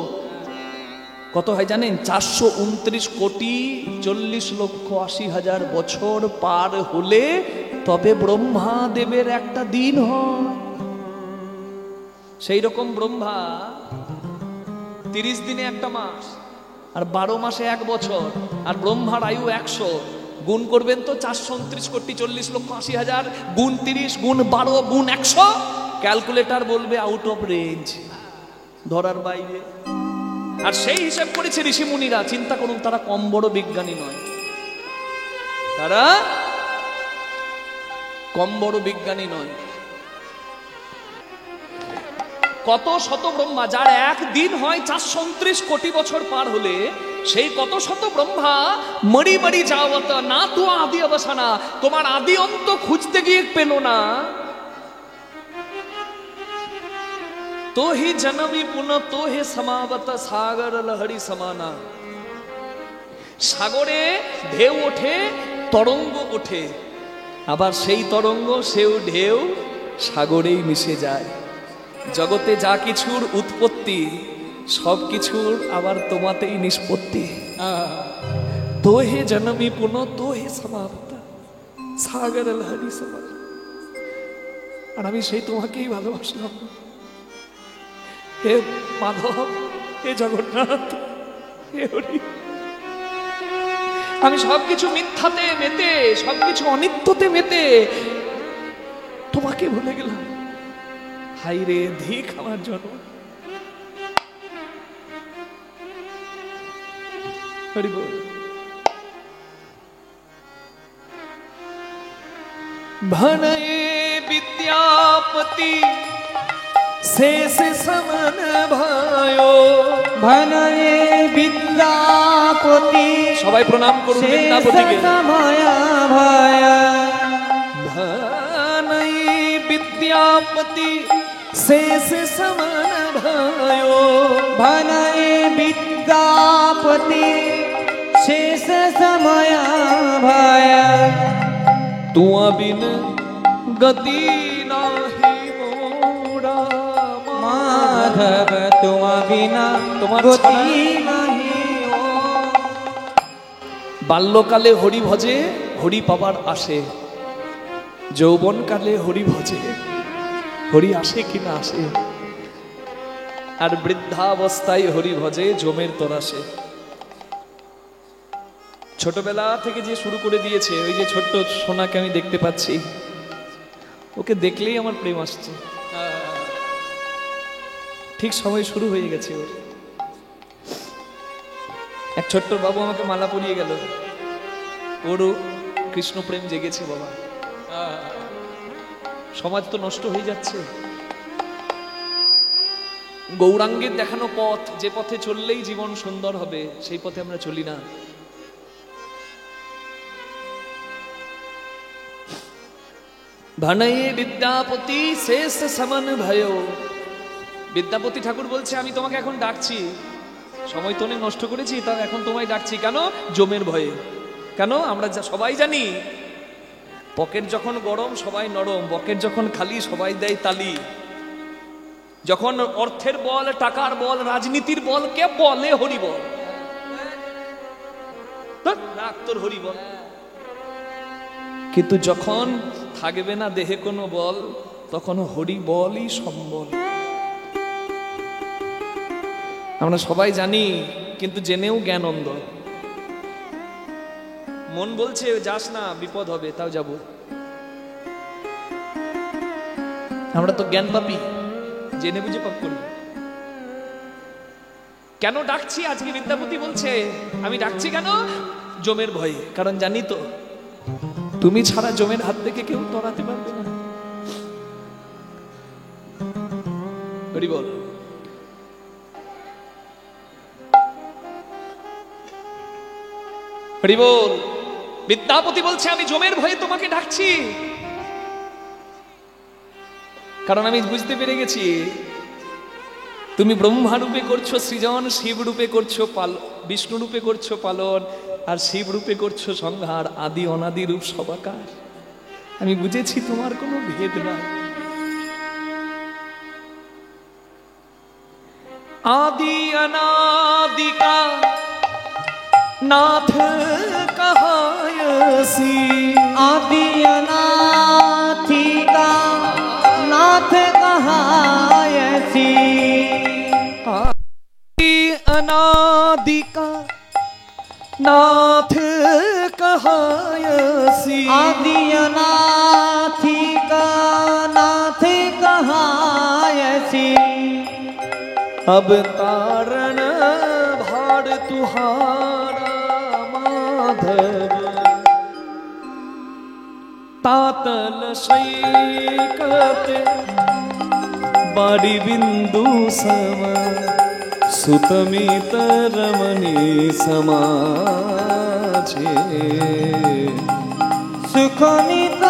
কত হয় জানেন? 429,40,80,000 বছর পার হলে তবে ব্রহ্মাদেবের একটা দিন হয়। সেই রকম ব্রহ্মা 30 দিনে একটা মাস, আর 12 মাসে 1 বছর, আর ব্রহ্মার আয়ু 100। গুণ করবেন তো 429,40,80,000 গুণ 30 গুণ 12 গুণ 100। ক্যালকুলেটর বলবে আউট অফ রেঞ্জ, ধরার বাইরে। আর সেই হিসাব করেছে ঋষি মুনিরা। চিন্তা করুন, তারা কম বড় বিজ্ঞানী নয়, তারা কম বড় বিজ্ঞানী নয়। কত শত ব্রহ্মা, যার এক দিন হয় 429 কোটি বছর পার হলে, সেই কত শত ব্রহ্মা মরি মরি যাওয়াত না তো আদি অবসানা, তোমার আদি অন্ত খুঁজতে গিয়ে পেল না। তো হি জনমি পুনঃ তো হে সমাবত সাগর লহরি সমানা। সাগরে ঢেউ ওঠে, তরঙ্গ ওঠে, আবার সেই তরঙ্গ সেও ঢেউ সাগরেই মিশে যায়। জগতে যা কিছুর উৎপত্তি সব কিছুর আবার তোমাতেই নিষ্পত্তি। তো হে জনমি পুনঃ তো হে সমাবত সাগর লহরি সমানা। আর আমি সেই তোমাকেই ভালোবাসলাম। হে মাধব, হে জগন্নাথ, হে হরি, আমি সবকিছু মিথ্যাতে মেতে, সবকিছু অনিত্যতে মেতে তোমাকে ভুলে গেলাম। হাই রে ধিক আমার জন্ম। হরি বল। ভনয়ে বিদ্যাপতি शेष समन भयो। ভনয়ে বিদ্যাপতি সবাই প্রণাম করুন বিদ্যাপতিকে। সময় ভয়। ভনয়ে বিদ্যাপতি शेष समन भयो। ভনয়ে বিদ্যাপতি শেষ সময় ভয়। तुआ बिन गति नाही मोरा। माधव तुम बिना তোমার গতি ছাড়া নাহি। বাল্যকালে হরি ভজে হরি পাবার আসে, যৌবনকালে হরি ভজে, হরি আসে কিনা আসে, আর বৃদ্ধাবস্থায় হরি ভজে জমের তরাসে। ছোটবেলা থেকে যে শুরু করে দিয়েছে, ওই যে ছোট্ট সোনাকে আমি দেখতে পাচ্ছি, ওকে দেখলেই আমার প্রেম আসছে। ঠিক সময় শুরু হয়ে গেছে ওর। এক ছোট্ট বাবু আমাকে মালা পরিয়ে গেল, ওরও কৃষ্ণ প্রেম জেগেছে বাবা। সমাজ তো নষ্ট হয়ে যাচ্ছে। গৌরাঙ্গের দেখানো পথ, যে পথে চললেই জীবন সুন্দর হবে, সেই পথে আমরা চলি না। ভানাইয়ে বিদ্যাপতি শেষ সমান ভয়। বিদ্যাপতি ঠাকুর বলছে, আমি তোমাকে এখন ডাকছি, সময় তো অনেক নষ্ট করেছি, তাও এখন তোমায় ডাকছি। কেন? জমের ভয়ে। কেন? আমরা সবাই জানি, পকেট যখন গরম সবাই নরম, পকেট যখন খালি সবাই দেয় তালি। যখন অর্থের বল, টাকার বল, রাজনীতির বল, কে বলে হরি বল? রাখ তোর হরি বল। কিন্তু যখন থাকবে না দেহে কোনো বল, তখন হরি বলই সম্বল। আমরা সবাই জানি, কিন্তু জেনেও জ্ঞান অন্ধ। মন বলছে যাস না, বিপদ হবে, তাও যাব। আমরা তো জ্ঞান পাপী, জেনে বুঝে পাপ করি। কেন ডাকছি আজকে? বিদ্যাপতি বলছে আমি ডাকছি কেন? জমের ভয়ে। কারণ জানি তো তুমি ছাড়া জমের হাত থেকে কেউ তরাতে পারবে না। হরি বল। হরি বল। বিদ্যাপতি বলছে আমি জমের ভয়ে তোমাকে ডাকছি, কারণ আমি বুঝতে পেরে গেছি তুমি ব্রহ্মা রূপে করছো সৃজন, শিব রূপে করছো পালন, বিষ্ণু রূপে করছো পালন, আর শিব রূপে করছো সংহার। আদি অনাদি রূপ সবাকার। আমি বুঝেছি তোমার কোনো ভেদ নাই। आदि अनादि का नाथ कहायसी, आदि अनाथि का नाथ कहायसी, आदि अनादि का नाथ कहायसी, आदि अनाथि का नाथ कहायसी, अब तारण भार तुहारा माधव, तातल सैकत बारी बिंदु सम, सुतमित रमणी समाजे, सुखनित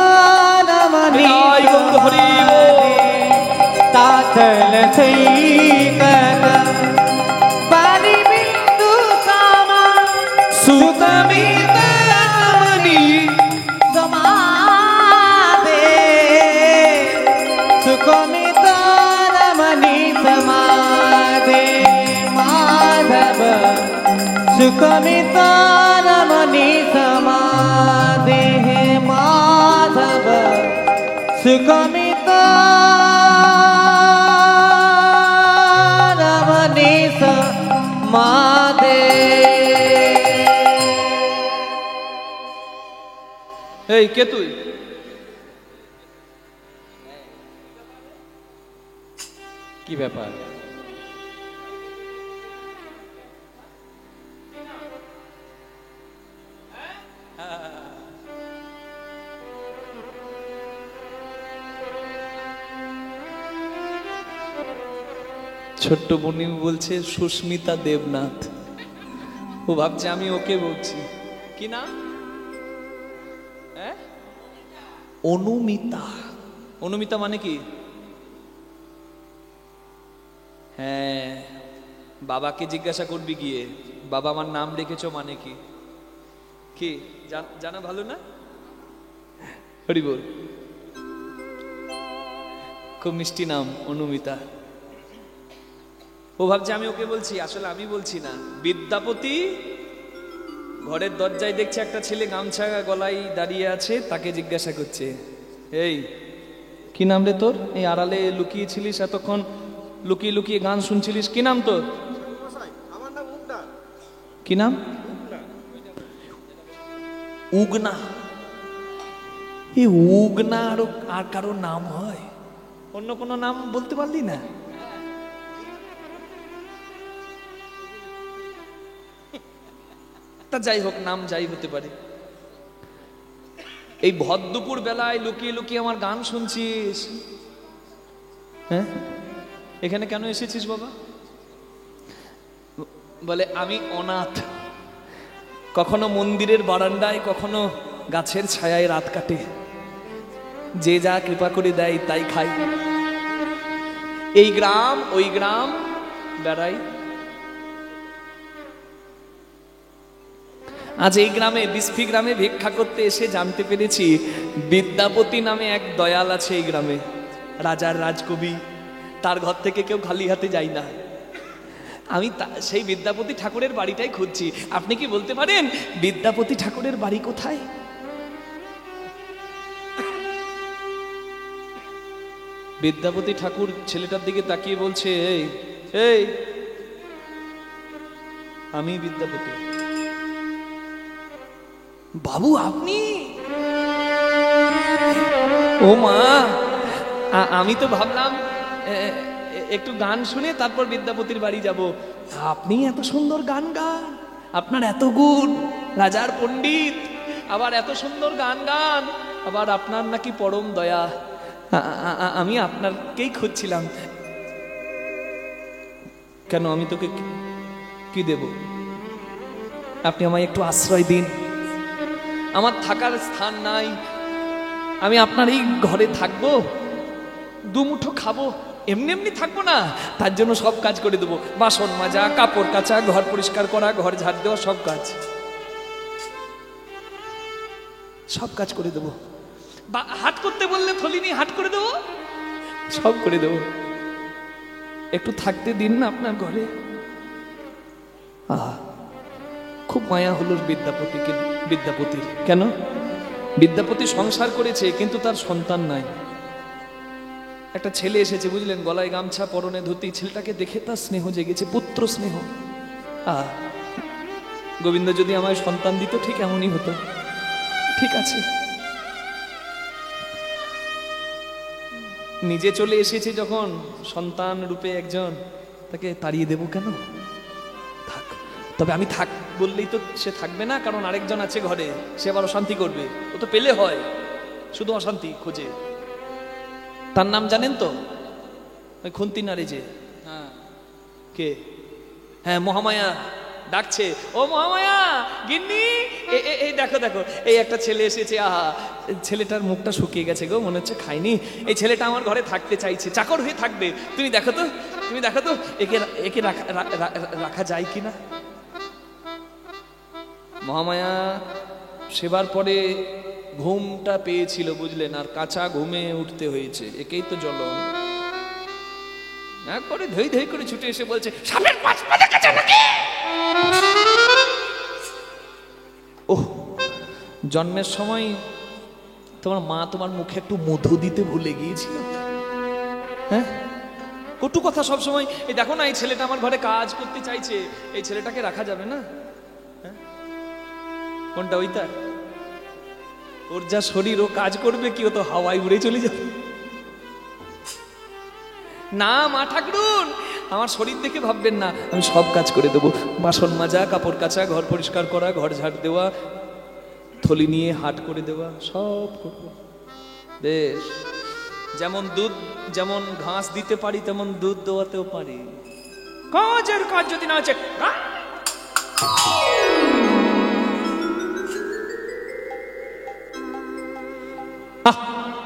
रमणी विदाई गौर हरि बोल। तातल सैकत बारी बिंदु सम, सुतमित रमणी समादे, सुखमित रमणी समादे माधव, सुखमित रमणी समादे माधव, सुखमित रमणी समादे। এই কে তুই? কি ব্যাপার? ছোট্ট বনি বলছে সুস্মিতা দেবনাথ। ও ভাবছে আমি ওকে বলছি। কি নাম? অনুমিতা। অনুমিতা মানে কি? হ্যাঁ, বাবাকে জিজ্ঞাসা করবি গিয়ে, বাবা আমার নাম রেখেছো মানে কি? কি জানা ভালো না? হরি বল। খুব মিষ্টি নাম অনুমিতা। ও ভাবছে আমি ওকে বলছি, আসলে আমি বলছি না। বিদ্যাপতি ঘরের দরজায় দেখছে একটা ছেলে গামছা গলায় দাঁড়িয়ে আছে, তাকে জিজ্ঞাসা করছে, এই কি নাম রে তোর? এই আড়ালে লুকিয়েছিলিস এতক্ষণ, লুকিয়ে লুকিয়ে গান শুনছিলিস, কি নাম তোর? কি নাম? উগনা। এই উগনা আর কারো নাম হয়? অন্য কোনো নাম বলতে পারলি না? তা যাই হোক, নাম যাই হতে পারে। এই ভর দুপুর বেলায় লুকিয়ে লুকিয়ে আমার গান শুনছিস? হ্যাঁ, এখানে কেন এসেছিস বাবা? বলে আমি অনাথ, কখনো মন্দিরের বারান্দায়, কখনো গাছের ছায়ায় রাত কাটে, যে যা কৃপা করে দেয় তাই খাই, এই গ্রাম ওই গ্রাম বেড়াই। আজ এই গ্রামে, বিস্ফি গ্রামে ভিক্ষা করতে এসে জানতে পেরেছি বিদ্যাপতি নামে এক দয়াল আছে এই গ্রামে, রাজার রাজকবি। তার ঘর থেকে কেউ খালি হাতে যায় না। আমি সেই বিদ্যাপতি ঠাকুরের বাড়িটাই খুঁজছি। আপনি কি বলতে পারেন বিদ্যাপতি ঠাকুরের বাড়ি কোথায়? বিদ্যাপতি ঠাকুর ছেলেটার দিকে তাকিয়ে বলছে, এই এই আমি বিদ্যাপতি। বাবু আপনি? ও মা, আমি তো ভাবলাম একটু গান শুনে তারপর বিদ্যাপতির বাড়ি যাব। আপনি এত সুন্দর গান গান, আপনার এত গুণ, রাজার পণ্ডিত, আবার এত সুন্দর গান গান, আবার আপনার নাকি পরম দয়া। আমি আপনারকেই খুঁজছিলাম। কেন, আমি তোকে কি দেব? আপনি আমায় একটু আশ্রয় দিন, আমার থাকার স্থান নাই, আমি আপনার এই ঘরে থাকবো, দুমুঠো খাবো, এমনি এমনি থাকবো না। তার জন্য সব কাজ করে দেবো, বাসন মাজা, কাপড় কাচা, ঘর পরিষ্কার করা, ঘর ঝাড় দেওয়া, সব কাজ করে দেবো। বা হাট করতে বললে থলি নিয়ে হাট করে দেবো, সব করে দেবো। একটু থাকতে দিন না আপনার ঘরে। আহা, খুব মায়া হলো বিদ্যাপতির। কেন? বিদ্যাপতি সংসার করেছে কিন্তু তার সন্তান নাই। একটা ছেলে এসেছে, বুঝলেন, গলায় গামছা, পরনে ধুতি। ছেলেটাকে দেখে তার স্নেহ জেগেছে, পুত্র স্নেহ। গোবিন্দ যদি আমায় সন্তান দিত ঠিক এমনই হতো। ঠিক আছে, নিজে চলে এসেছে যখন সন্তান রূপে একজন, তাকে তাড়িয়ে দেব কেন? থাক। তবে আমি থাক বললেই তো সে থাকবে না, কারণ আরেকজন আছে ঘরে, সে আবার অশান্তি করবে। ও তো পেলে হয়, শুধু অশান্তি খোঁজে। তার নাম জানেন তো? ওই খুন্তি নারী যে, কে? হ্যাঁ, মহামায়া ডাকছে, ও মহামায়া, গিন্নি, এই দেখো দেখো, এই একটা ছেলে এসেছে। আহা, ছেলেটার মুখটা শুকিয়ে গেছে গো, মনে হচ্ছে খায়নি। এই ছেলেটা আমার ঘরে থাকতে চাইছে, চাকর হয়ে থাকবে। তুমি দেখো তো একে রাখা যায় কিনা। মহামায়া সেবার পরে ঘুমটা পেয়েছিল, বুঝলেন, আর কাঁচা ঘুমে উঠতে হয়েছে। একেই তো জ্বলন। একবারে ধৈ ধৈ করে ছুটে এসে বলছে, সাপের পাঁচ পা দেখেছো নাকি? ওহ, জন্মের সময় তোমার মা তোমার মুখে একটু মধু দিতে ভুলে গিয়েছিল। হ্যাঁ, কটু কথা সব সময়। এই দেখো না, এই ছেলেটা আমার ঘরে কাজ করতে চাইছে, এই ছেলেটাকে রাখা যাবে না। কোনটা? ওইটা? ওর যা শরীর, ও কাজ করবে কি? ও তো হাওয়ায় উড়ে চলে যাবে। না মা ঠাকুরুন, আমার শরীর দেখে ভাববেন না, আমি সব কাজ করে দেবো। বাসন মাজা, কাপড় কাচা, ঘর পরিষ্কার করা, ঘর ঝাড় দেওয়া, থলি নিয়ে হাট করে দেওয়া, সব করবো। বেশ, যেমন ঘাস দিতে পারি তেমন দুধ দেওয়াতেও পারি। কাজের কাজ যদি না আছে,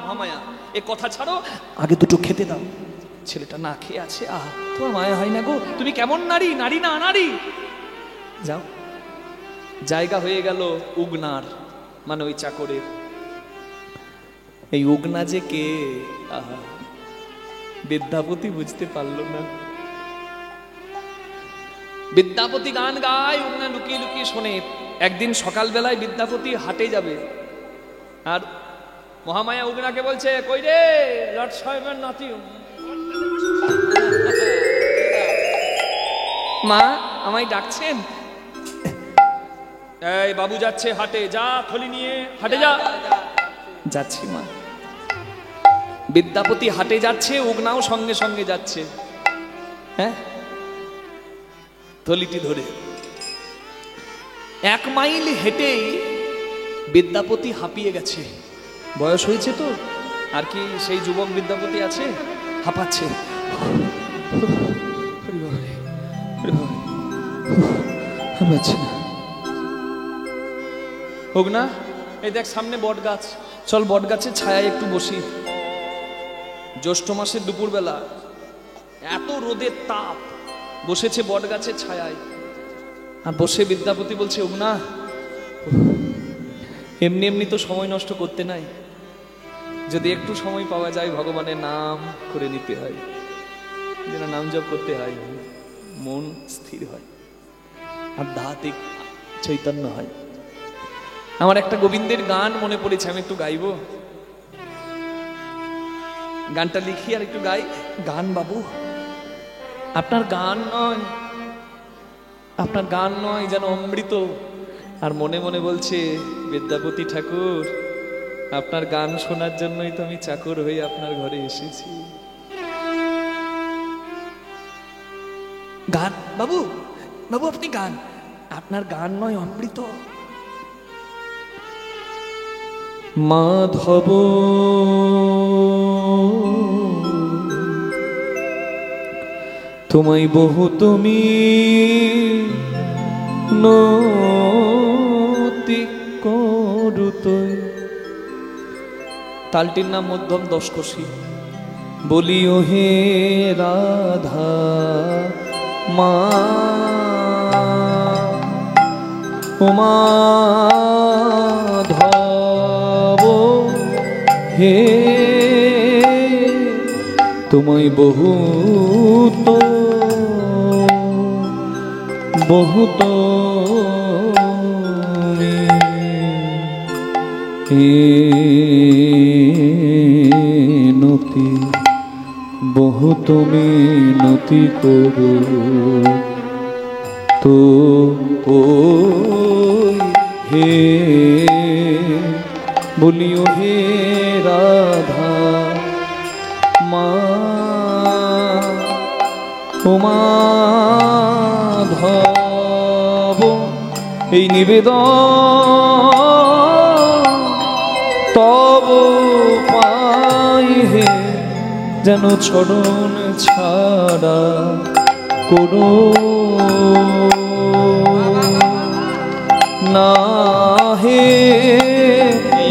মহামায়া এ কথা ছাড়ো, আগে দুটো খেতে দাও। ছেলেটা না খেয়ে আছে। তোমার মায়া হয় না গো? তুমি কেমন নারী, নারী না নারী? যাও। জায়গা হয়ে গেল উগনার, মানে ওই চাকরের। এই উগনা যে কে? বিদ্যাপতি বুঝতে পারল না। বিদ্যাপতি গান গায়, উগনা লুকিয়ে লুকিয়ে শোনে। একদিন সকালবেলায় বিদ্যাপতি হাটে যাবে, আর মহামায়া উগনাকে বলছে, কই রে লর্ড সাহেবের নাতি, মা আমায় ডাকছেন? এই বাবু যাচ্ছে হাটে, যা থলি নিয়ে হাটে যা। যাচ্ছি মা। বিদ্যাপতি হাটে যাচ্ছে, উগনাও সঙ্গে সঙ্গে যাচ্ছে। হ্যাঁ, থলিটি ধরে 1 মাইল হেঁটেই বিদ্যাপতি হাঁপিয়ে গেছে। বয়স হয়েছে তো, আর কি সেই যুবক বিদ্যাপতি আছে, হাঁপাচ্ছে। হাঁপাচ্ছে না। হোক না, এই দেখ সামনে বট গাছ, চল বট গাছের ছায়ায় একটু বসি। জ্যৈষ্ঠ মাসের দুপুরবেলা, এত রোদের তাপ, বসেছে বট গাছের ছায়ায়। আর বসে বিদ্যাপতি বলছে, ওগনা এমনি এমনি তো সময় নষ্ট করতে নাই, যদি একটু সময় পাওয়া যায় ভগবানের নাম করে নিতে হয়, যেন নাম জপ করতে হয়, মন স্থির হয়, আধ্যাত্মিক চৈতন্য হয়। আমার একটা গোবিন্দের গান মনে পড়েছে, আমি একটু গাইবো। গানটা লিখি আর একটু গাই। গান বাবু, আপনার গান নয়, আপনার গান নয়, যেন অমৃত। আর মনে মনে বলছে, বিদ্যাপতি ঠাকুর, আপনার গান শোনার জন্যই তো আমি চাকর হয়ে আপনার ঘরে এসেছি। গান বাবু, বাবু আপনি গান, আপনার গান নয়, অমৃত। মাধব তোমায় বহু তুমি নতি করুতই। তালটির নাম মধ্যম দশকষি। বলিও হে রাধা মা, ও মাধব হে, তোমায় বহুত বহুত নতি বহুত মিনতি করু তো হে, বলিও হে রাধা মা, ও মাধব, এই নিবেদন তব পাই হে, যেন চরণ ছাড়া করো না হে।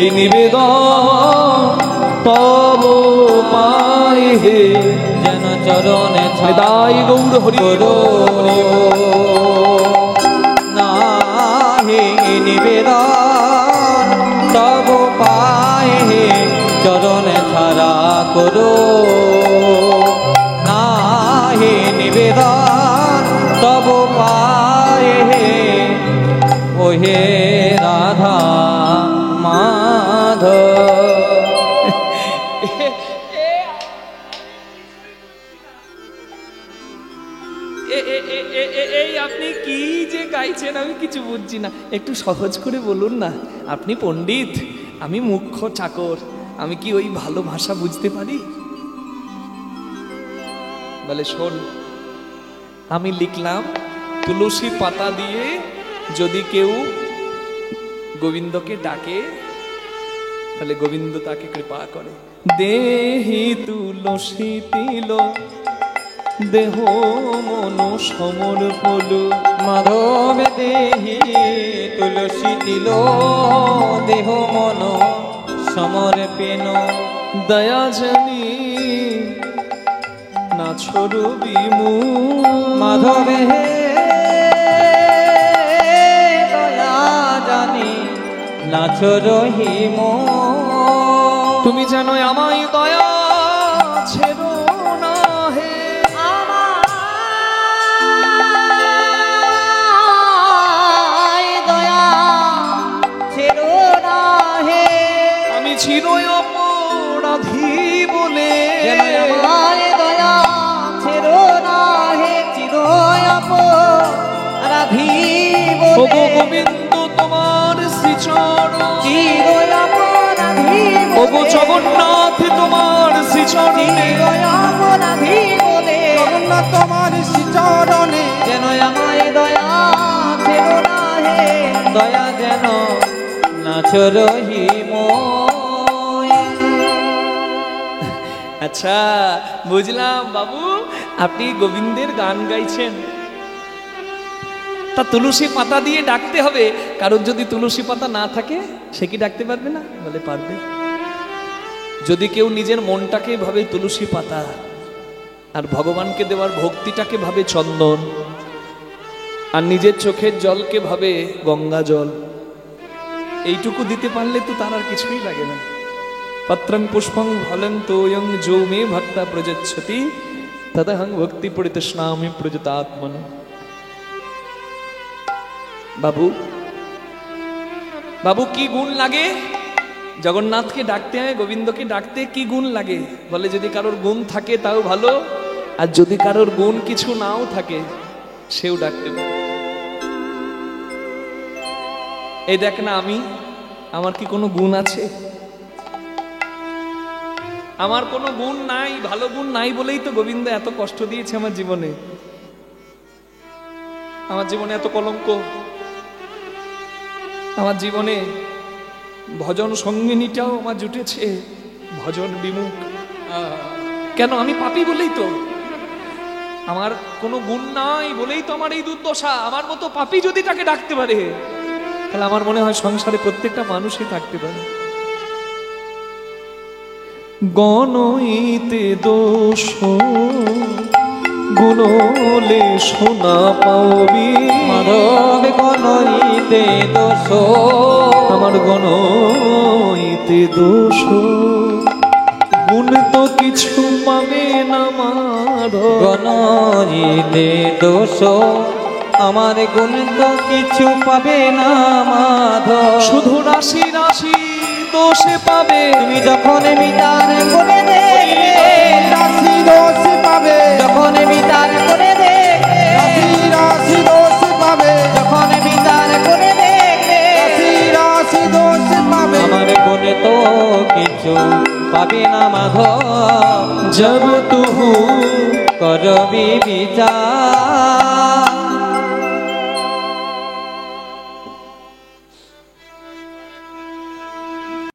এই নিবেদন তব পাই হে, যেন চরণে ছাড়াই গৌর হরি না হে। নিবেদন তব পায় হে, চরণে ছাড়া করো না হে। নিবেদন তব পায় হে, ও হে রাধা মাধব। এই আপনি কি যে গাইছেন, আমি কিছু বুঝছি না, একটু সহজ করে বলুন না। আপনি পণ্ডিত, আমি মুখ্য চাকর, আমি কি ওই ভালো ভাষা বুঝতে পারি? বলে শোন, আমি লিখলাম, তুলসী পাতা দিয়ে যদি কেউ গোবিন্দকে ডাকে, তাহলে গোবিন্দ তাকে কৃপা করে। দেহি তুলসী তিল, দেহ মন সমর হল, মাধব দেহি তুলসী তিল, দেহ মন সমর্পেন। দয়া জানি নাছর বিমু, মাধব হে দয়া জানি নাছর হিম। তুমি যেন আমায় দয়া ছেড়ো না হে, ওগো গোবিন্দ তোমার শ্রীচরণ, চির অপরাধী ওগো জগন্নাথ তোমার শ্রীচরণে, চির অপরাধী বলে জগন্নাথ তোমার শ্রীচরণে যেন আমায় দয়া ছেড়ো না হে, দয়া যেন না ছড়হি মোয়। আচ্ছা বুঝলাম বাবু, আপনি গোবিন্দের গান গাইছেন, তা তুলসী পাতা দিয়ে ডাকতে হবে। কারণ যদি তুলসী পাতা না থাকে সে কি ডাকতে পারবে না? বলে পারবে। যদি কেউ নিজের মনটাকে ভাবে তুলসী পাতা, আর ভগবানকে দেওয়ার ভক্তিটাকে ভাবে চন্দন, আর নিজের চোখের জলকে ভাবে গঙ্গা জল, এইটুকু দিতে পারলে তো তার আর কিছুই লাগে না। পত্রং পুষ্পং ফলং তোয়ং যো মে ভক্তা প্রযচ্ছতি তদহং ভক্তি পরিতৃষ্ণামি প্রযতাত্মন। বাবু বাবু কি গুণ লাগে জগন্নাথকে ডাকতে হয়, গোবিন্দকে ডাকতে কি গুণ লাগে? বলে যদি কারোর গুণ থাকে তাও ভালো, আর যদি কারোর গুণ কিছু নাও থাকে সেও ডাকতে পারে। এই দেখ না, আমার কি কোনো গুণ আছে? আমার কোনো গুণ নাই, ভালো গুণ নাই বলেই তো গোবিন্দ এত কষ্ট দিয়েছে আমার জীবনে। আমার জীবনে এত কলঙ্ক, আমার জীবনে ভজন সঙ্গিনীটাও আমার জুটেছে ভজন বিমুখ। কেন? আমি পাপী বলেই তো। আমার কোনো গুণ নাই বলেই তো আমার এই দুর্দশা। আমার মতো পাপী যদি তাকে ডাকতে পারে, তাহলে আমার মনে হয় সংসারে প্রত্যেকটা মানুষই থাকতে পারে। গণইতে দোষ গুণলে সোনা পাবি, মাধব গণইতে দোষ, আমার গণইতে দোষ, গুণ তো কিছু পাবে না মাধব। গণইতে দোষ, আমার গুণ তো কিছু পাবে না মাধব। শুধু রাশি রাশি দোষে পাবে, তুমি যখন বিচার করে দেখবে, রাশি দোষ পাবে, যখন বিচার করে দেখবে, রাশি রাশি দোষ পাবে, যখন বিচার করে দেখবে, রাশি রাশি দোষ পাবে, আমার গুণ তো কিছু পাবে না মাধব। জব তু করবি বিচার